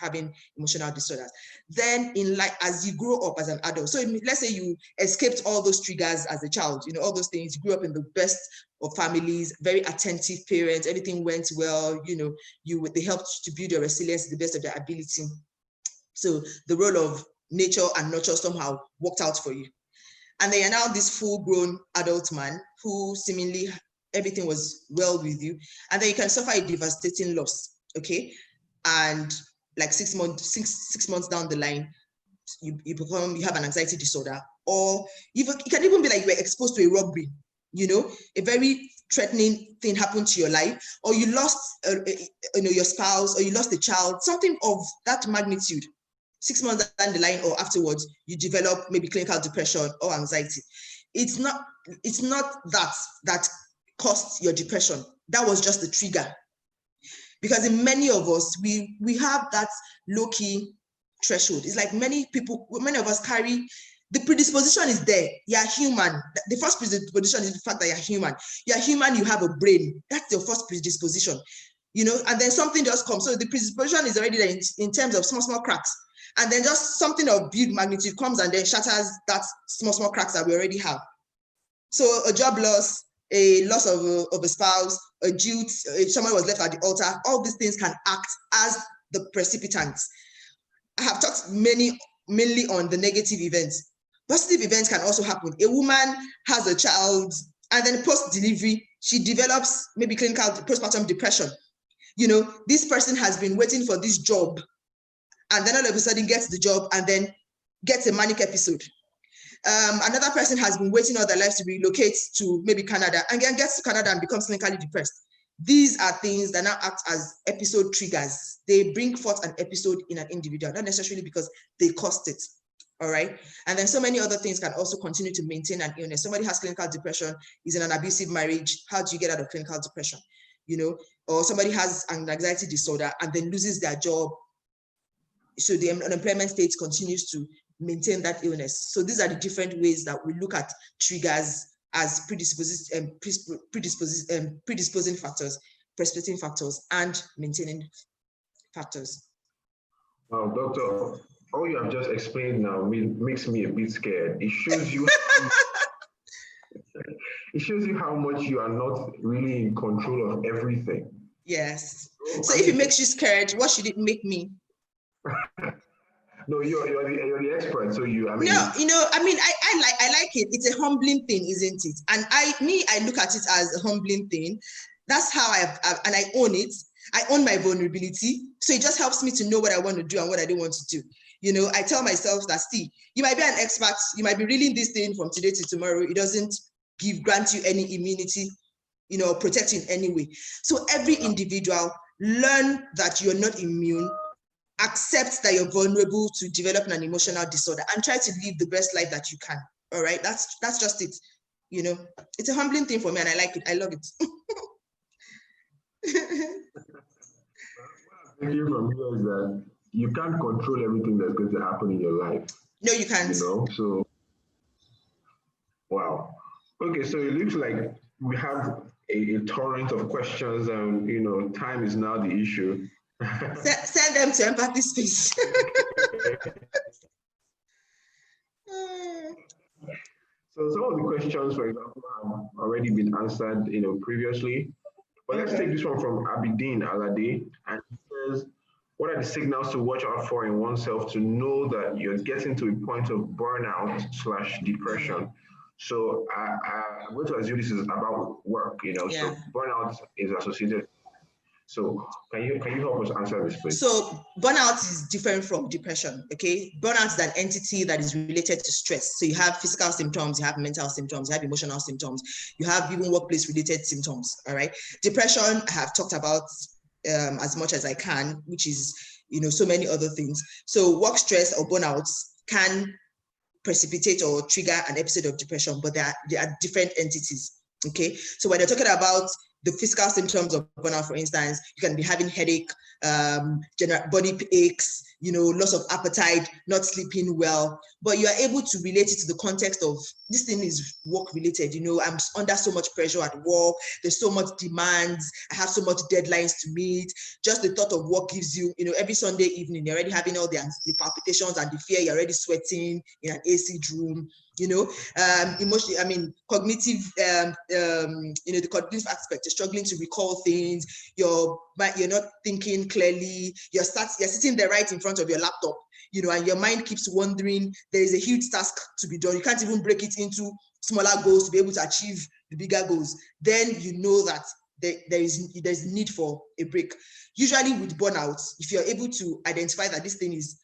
having emotional disorders. Then in life, as you grow up as an adult, so let's say you escaped all those triggers as a child, all those things, you grew up in the best of families, very attentive parents, everything went well, they helped to build your resilience to the best of their ability. So the role of nature and nurture somehow worked out for you. And then you're now this full-grown adult man who seemingly everything was well with you. And then you can suffer a devastating loss, okay? And like 6 months down the line, you have an anxiety disorder, or even it can even be like you were exposed to a robbery, a very threatening thing happened to your life, or you lost your spouse, or you lost a child, something of that magnitude. 6 months down the line or afterwards, you develop maybe clinical depression or anxiety. It's not that caused your depression. That was just the trigger. Because in many of us, we have that low-key threshold. It's like many of us carry, the predisposition is there. You're human. The first predisposition is the fact that you're human. You're human, you have a brain. That's your first predisposition. And then something just comes. So the predisposition is already there in terms of small cracks. And then just something of big magnitude comes and then shatters that small cracks that we already have. So a job loss, a loss of a spouse, a guilt, if someone was left at the altar, all these things can act as the precipitants. I have talked mainly on the negative events. Positive events can also happen. A woman has a child and then post-delivery, she develops maybe clinical postpartum depression. This person has been waiting for this job and then all of a sudden gets the job and then gets a manic episode. Another person has been waiting all their lives to relocate to maybe Canada and then gets to Canada and becomes clinically depressed. These are things that now act as episode triggers. They bring forth an episode in an individual, not necessarily because they caused it, all right? And then so many other things can also continue to maintain an illness. Somebody has clinical depression, is in an abusive marriage. How do you get out of clinical depression? Or somebody has an anxiety disorder and then loses their job. So the unemployment state continues to maintain that illness. So these are the different ways that we look at triggers as predisposing factors, precipitating factors, and maintaining factors. Well, Doctor, all you have just explained now makes me a bit scared. It shows you how much you are not really in control of everything. Yes. So if it makes you scared, what should it make me? No, you're the expert. So I like it. It's a humbling thing, isn't it? And I look at it as a humbling thing. That's how and I own it. I own my vulnerability. So it just helps me to know what I want to do and what I don't want to do. I tell myself that, see, you might be an expert. You might be reeling this thing from today to tomorrow. It doesn't grant you any immunity, protect you in any way. So every individual, learn that you're not immune. Accept that you're vulnerable to developing an emotional disorder and try to live the best life that you can. All right, that's just it. It's a humbling thing for me and I like it. I love it. What I'm thinking from here is that you can't control everything that's going to happen in your life. No, you can't. So Wow. Okay, so it looks like we have a torrent of questions, and time is now the issue. Send them to empathy space. So some of the questions, for example, have already been answered, previously. But let's take this one from Abidin Alade, and it says, "What are the signals to watch out for in oneself to know that you're getting to a point of burnout/depression?" So I'm going to assume this is about work, So burnout is associated. So can you help us answer this, please? So burnout is different from depression, okay? Burnout is an entity that is related to stress. So you have physical symptoms, you have mental symptoms, you have emotional symptoms, you have even workplace related symptoms, all right? Depression, I have talked about as much as I can, which is, so many other things. So work stress or burnouts can precipitate or trigger an episode of depression, but they are different entities, okay? So when they're talking about the physical symptoms of burnout, for instance, you can be having headache, general body aches, loss of appetite, not sleeping well, but you are able to relate it to the context of this thing is work related. I'm under so much pressure at work. There's so much demands. I have so much deadlines to meet. Just the thought of work gives you, every Sunday evening, you're already having all the palpitations and the fear. You're already sweating in an AC room. Emotionally, cognitive, the cognitive aspect, you're struggling to recall things, you're not thinking clearly, you're sitting there right in front of your laptop, and your mind keeps wandering. There is a huge task to be done. You can't even break it into smaller goals to be able to achieve the bigger goals. Then you know that there's need for a break. Usually with burnouts, if you're able to identify that this thing is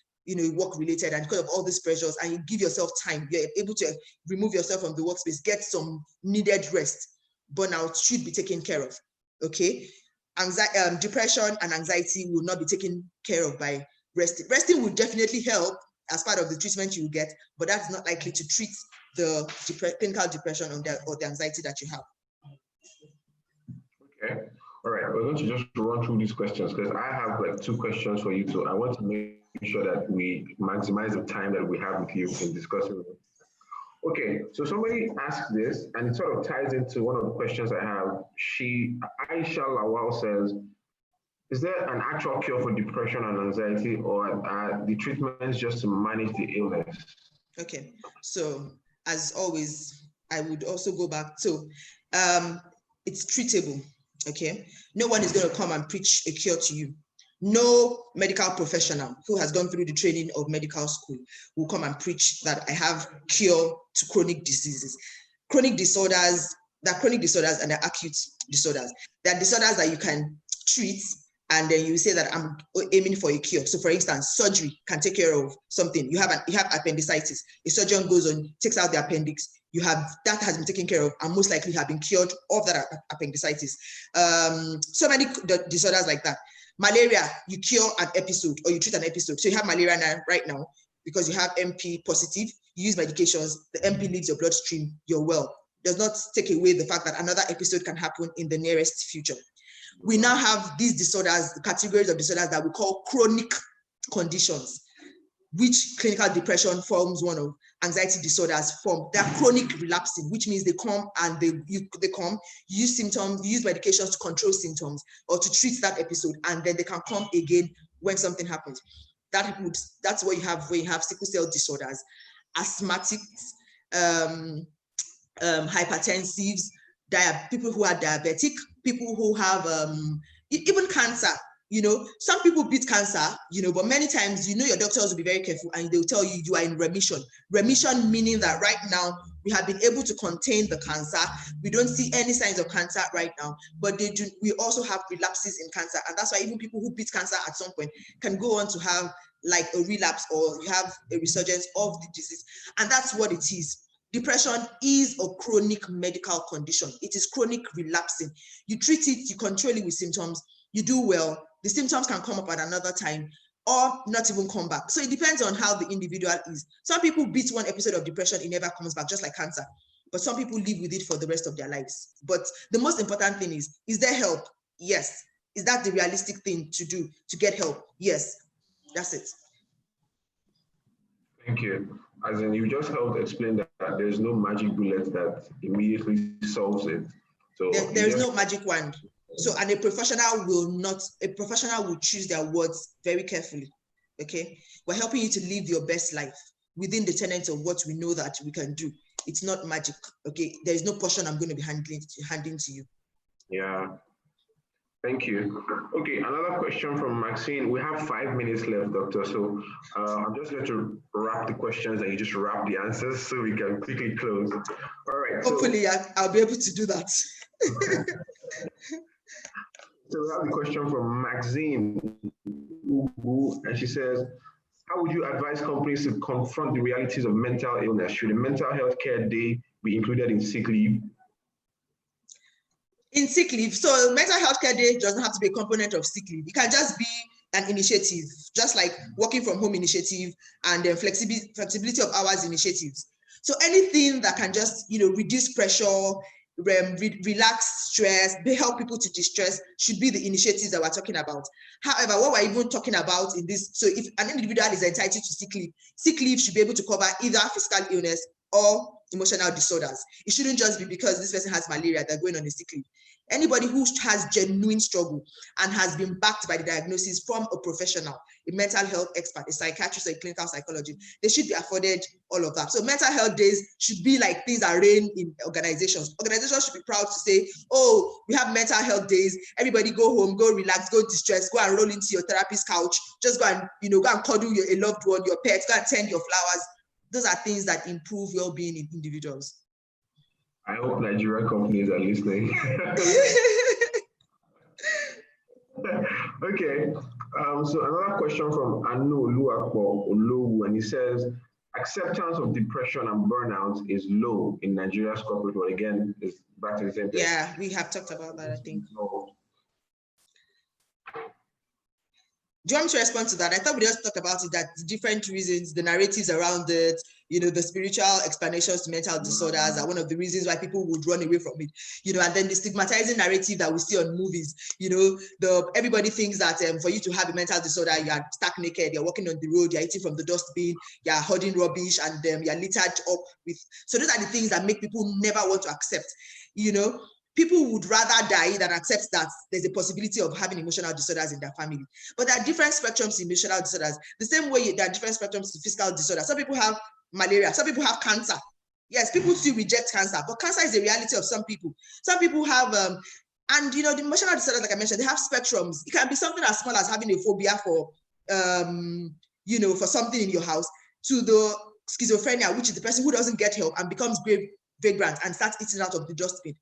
work related, and because of all these pressures, and you give yourself time, you're able to remove yourself from the workspace, get some needed rest, burnout should be taken care of, okay? Depression and anxiety will not be taken care of by resting. Resting will definitely help as part of the treatment you will get, but that's not likely to treat the clinical depression or the anxiety that you have. Okay. All right. We're going to just run through these questions because I have like 2 questions for you too. I want to make sure that we maximize the time that we have with you in discussing. Okay, so somebody asked this, and it sort of ties into one of the questions I have. Aisha Lawal says, "Is there an actual cure for depression and anxiety, or are the treatments just to manage the illness?" Okay, so as always, I would also go back to it's treatable. Okay, no one is going to come and preach a cure to you. No medical professional who has gone through the training of medical school will come and preach that I have cure to chronic diseases. Chronic disorders, there are chronic disorders and there are acute disorders. There are disorders that you can treat, and then you say that I'm aiming for a cure. So for instance, surgery can take care of something. You have appendicitis. A surgeon goes on, takes out the appendix. That has been taken care of and most likely have been cured of that appendicitis. So many disorders like that. Malaria, you cure an episode or you treat an episode. So you have malaria right now because you have MP positive, you use medications, the MP leaves your bloodstream, you're well. Does not take away the fact that another episode can happen in the nearest future. We now have these disorders, the categories of disorders that we call chronic conditions, which clinical depression forms one of, anxiety disorders form. They're chronic relapsing, which means they come and you use symptoms, you use medications to control symptoms or to treat that episode, and then they can come again when something happens. That's what you have when you have sickle cell disorders, asthmatics, hypertensives, people who are diabetic, people who have even cancer. Some people beat cancer, but many times, your doctors will be very careful and they'll tell you are in remission. Remission meaning that right now we have been able to contain the cancer. We don't see any signs of cancer right now, but we also have relapses in cancer. And that's why even people who beat cancer at some point can go on to have like a relapse or you have a resurgence of the disease. And that's what it is. Depression is a chronic medical condition. It is chronic relapsing. You treat it, you control it with symptoms, you do well. The symptoms can come up at another time or not even come back. So it depends on how the individual is. Some people beat one episode of depression, it never comes back, just like cancer. But some people live with it for the rest of their lives. But the most important thing is there help? Yes. Is that the realistic thing to do, to get help? Yes. That's it. Thank you. as in you just helped explain that there's no magic bullet that immediately solves it. So there's no magic wand. So, and a professional will choose their words very carefully. Okay, we're helping you to live your best life within the tenets of what we know that we can do. It's not magic. Okay, there is no portion I'm going to be handing to you. Yeah. Thank you. Okay, another question from Maxine. We have 5 minutes left, Doctor. So I'm just going to wrap the questions and you just wrap the answers so we can quickly close. All right. Hopefully, I'll be able to do that. So we have a question from Maxine, and she says, how would you advise companies to confront the realities of mental illness? Should a mental health care day be included in sick leave? In sick leave, so mental health care day doesn't have to be a component of sick leave. It can just be an initiative, just like working from home initiative and the flexibility of hours initiatives. So anything that can just, reduce pressure, relax stress, help people to distress should be the initiatives that we're talking about. However, what we're even talking about in this, so if an individual is entitled to sick leave should be able to cover either physical illness or emotional disorders. It shouldn't just be because this person has malaria, they're going on a sick leave. Anybody who has genuine struggle and has been backed by the diagnosis from a professional, a mental health expert, a psychiatrist, or a clinical psychologist, they should be afforded all of that. So mental health days should be like things that reign in organizations. Organizations should be proud to say, oh, we have mental health days. Everybody go home, go relax, go distress, go and roll into your therapist's couch. Just go and, go and cuddle a loved one, your pet, go and tend your flowers. Those are things that improve well-being in individuals. I hope Nigerian companies are listening. Okay, so another question from Anu Luakbo Olowu, and he says, acceptance of depression and burnout is low in Nigeria's corporate world. Again, it's back to the same thing. Yeah, we have talked about that, I think. Do you want me to respond to that? I thought we just talked about it, that the different reasons, the narratives around it, the spiritual explanations to mental disorders are one of the reasons why people would run away from it, and then the stigmatizing narrative that we see on movies, everybody thinks that for you to have a mental disorder, you are stuck naked, you're walking on the road, you're eating from the dustbin, you're hoarding rubbish, and you're littered up with. So those are the things that make people never want to accept, People would rather die than accept that there's a possibility of having emotional disorders in their family. But there are different spectrums in emotional disorders. The same way there are different spectrums in physical disorders. Some people have malaria, some people have cancer. Yes, people still reject cancer, but cancer is the reality of some people. Some people have, and the emotional disorders, like I mentioned, they have spectrums. It can be something as small as having a phobia for, for something in your house, to the schizophrenia, which is the person who doesn't get help and becomes vagrant and starts eating out of the dustbin.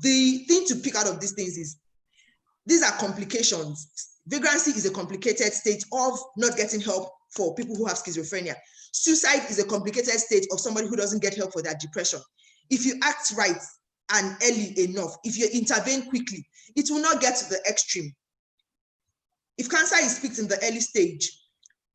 The thing to pick out of these things is, these are complications. Vagrancy is a complicated state of not getting help for people who have schizophrenia. Suicide is a complicated state of somebody who doesn't get help for their depression. If you act right and early enough, if you intervene quickly, it will not get to the extreme. If cancer is picked in the early stage,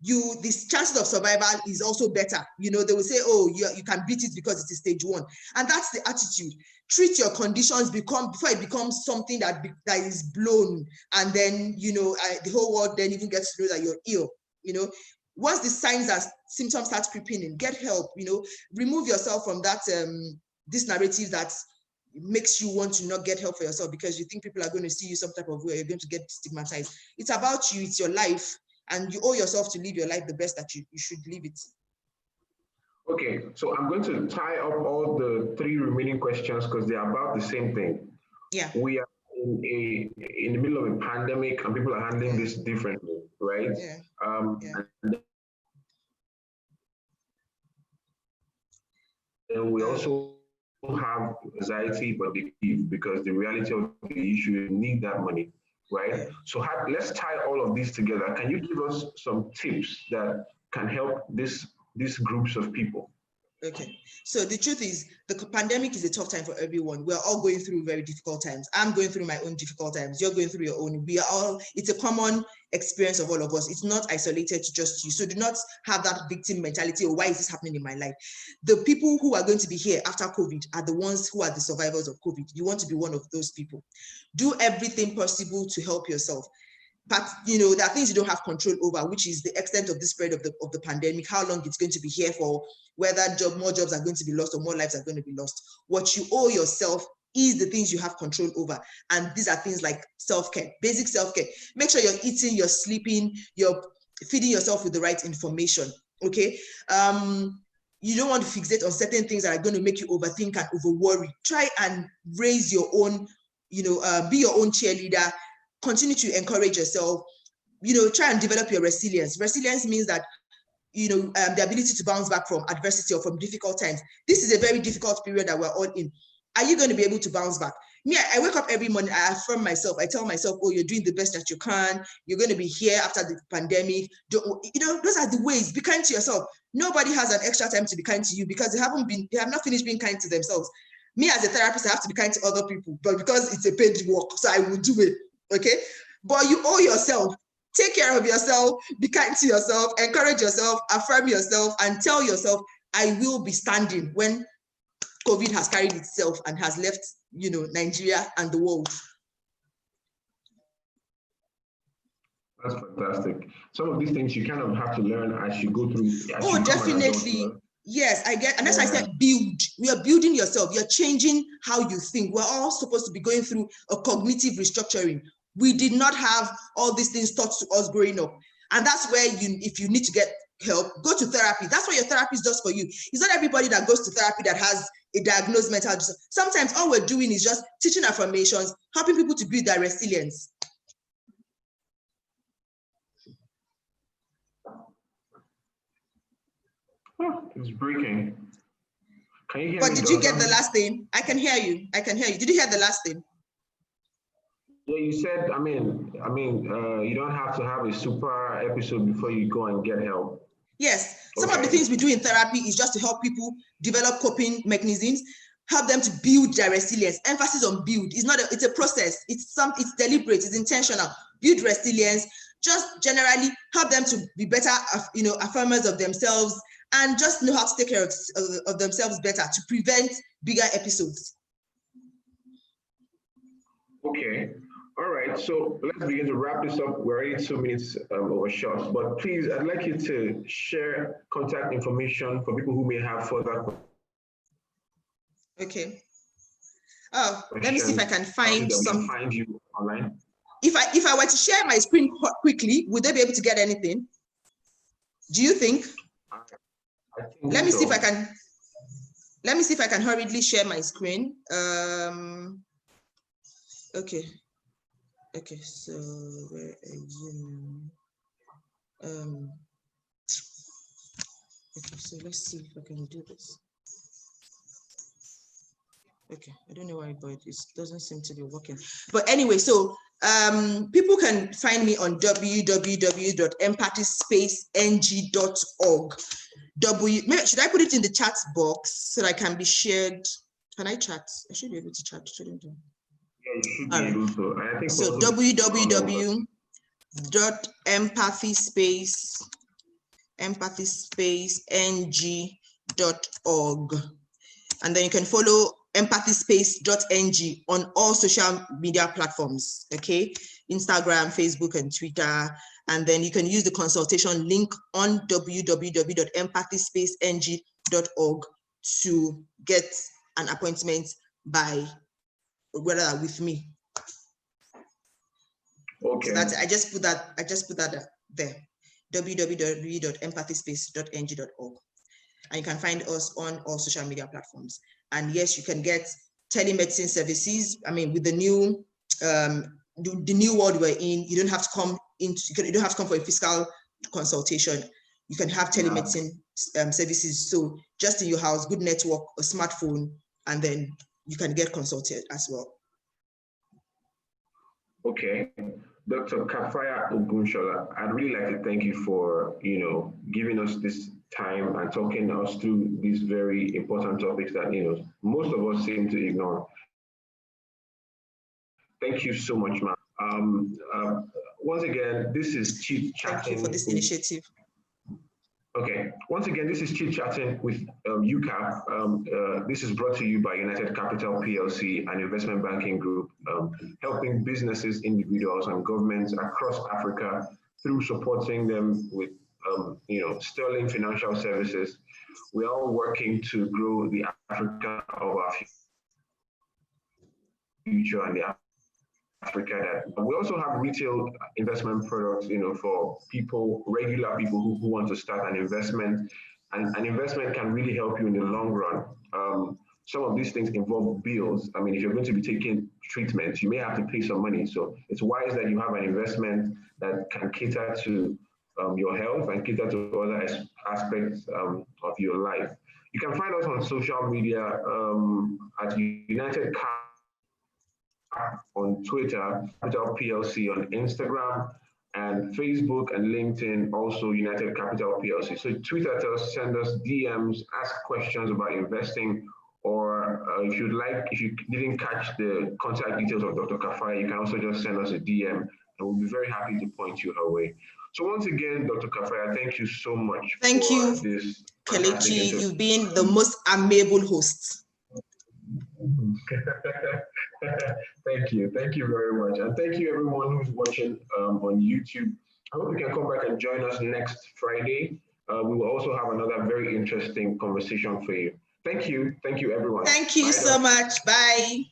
the chances of survival is also better. They will say, oh, you can beat it because it is stage 1. And that's the attitude. Treat your conditions before it becomes something that is blown. And then, the whole world then even gets to know that you're ill. Once the signs and symptoms start creeping in, get help, remove yourself from that, this narrative that makes you want to not get help for yourself because you think people are going to see you some type of way, you're going to get stigmatized. It's about you, it's your life. And you owe yourself to live your life the best that you should live it. Okay, so I'm going to tie up all the 3 remaining questions because they're about the same thing. Yeah. We are in the middle of a pandemic and people are handling this differently, right? Yeah. And we also have anxiety, but because the reality of the issue is need that money. Right? So let's tie all of these together. Can you give us some tips that can help these groups of people? Okay. So the truth is, the pandemic is a tough time for everyone. We're all going through very difficult times. I'm going through my own difficult times. You're going through your own. It's a common experience of all of us. It's not isolated to just you. So do not have that victim mentality, or why is this happening in my life? The people who are going to be here after COVID are the ones who are the survivors of COVID. You want to be one of those people. Do everything possible to help yourself. but there are things you don't have control over, which is the extent of the spread of the pandemic, how long it's going to be here for, whether more jobs are going to be lost or more lives are going to be lost. What you owe yourself is the things you have control over. And these are things like self-care, basic self-care. Make sure you're eating, you're sleeping, you're feeding yourself with the right information, okay? You don't want to fixate on certain things that are going to make you overthink and over-worry. Try and raise your own, be your own cheerleader. Continue to encourage yourself. Try and develop your resilience. Resilience means that, the ability to bounce back from adversity or from difficult times. This is a very difficult period that we're all in. Are you going to be able to bounce back? Me, I wake up every morning, I affirm myself. I tell myself, oh, you're doing the best that you can. You're going to be here after the pandemic. Those are the ways. Be kind to yourself. Nobody has an extra time to be kind to you because they have not finished being kind to themselves. Me as a therapist, I have to be kind to other people, but because it's a paid work, so I will do it, okay? But you owe yourself. Take care of yourself, be kind to yourself, encourage yourself, affirm yourself, and tell yourself, I will be standing when COVID has carried itself and has left, Nigeria and the world. That's fantastic. Some of these things you kind of have to learn as you go through. Oh, definitely. Yes, I get, and that's why I said build. We are building yourself. You're changing how you think. We're all supposed to be going through a cognitive restructuring. We did not have all these things taught to us growing up. And that's where if you need to get help, go to therapy. That's what your therapist does for you. It's not everybody that goes to therapy that has a diagnosed mental disorder. Sometimes all we're doing is just teaching affirmations, helping people to build their resilience. Oh, it's breaking. Can you hear me? But did you get the last thing? I can hear you. I can hear you. Did you hear the last thing? Yeah, you said, you don't have to have a super episode before you go and get help. Yes, some of the things we do in therapy is just to help people develop coping mechanisms, help them to build their resilience. Emphasis on build. It's a process. It's deliberate, it's intentional. Build resilience, just generally help them to be better, affirmers of themselves, and just know how to take care of themselves better to prevent bigger episodes. Okay. All right, so let's begin to wrap this up. We're already 2 minutes over short, but please, I'd like you to share contact information for people who may have further questions. Okay. Oh, let me see if I can find some. Find you online. If I were to share my screen quickly, would they be able to get anything? Do you think? I think let me see if I can. Let me see if I can hurriedly share my screen. Okay. Okay, so where are you? Okay, so let's see if I can do this. Okay, I don't know why, but it doesn't seem to be working. But anyway, so people can find me on www.empathyspaceng.org. Should I put it in the chat box so that I can be shared? Can I chat? I should be able to chat, shouldn't I? Yeah, you should be able to. I think so www.empathyspaceng.org. And then you can follow empathyspace.ng on all social media platforms, okay? Instagram, Facebook, and Twitter. And then you can use the consultation link on www.empathyspace.ng.org to get an appointment with me. Okay. So that's I just put that there. www.empathyspace.ng.org. And you can find us on all social media platforms. And yes, you can get telemedicine services. I mean, with the new world we're in, you don't have to come you don't have to come for a physical consultation. You can have telemedicine services. So just in your house, good network, a smartphone, and then you can get consulted as well. Okay. Dr. Kafayah Ogunsola, I'd really like to thank you for, giving us this time and talking us through these very important topics that, most of us seem to ignore. Thank you so much, ma'am. Once again, this is ChitChatting. Thank you for this initiative. Okay, once again, this is Chit-Chatting with UCap. This is brought to you by United Capital PLC, an investment banking group, helping businesses, individuals, and governments across Africa through supporting them with sterling financial services. We are working to grow the Africa of our future and the Africa that we also have retail investment products, for people, regular people who want to start an investment, and an investment can really help you in the long run. Some of these things involve bills. I mean, if you're going to be taking treatments, you may have to pay some money. So it's wise that you have an investment that can cater to your health and cater to other aspects of your life. You can find us on social media at United on Twitter, Capital PLC on Instagram, and Facebook and LinkedIn, also United Capital PLC. So tweet at us, send us DMs, ask questions about investing, or if you didn't catch the contact details of Dr. Kafayah, you can also just send us a DM, and we'll be very happy to point you her way. So once again, Dr. Kafayah, thank you so much. Thank you, Kelechi. You've been the most amiable host. Thank you very much, and thank you everyone who's watching on YouTube. I hope you can come back and join us next Friday. We will also have another very interesting conversation for you. Thank you everyone. Thank you so much. Bye.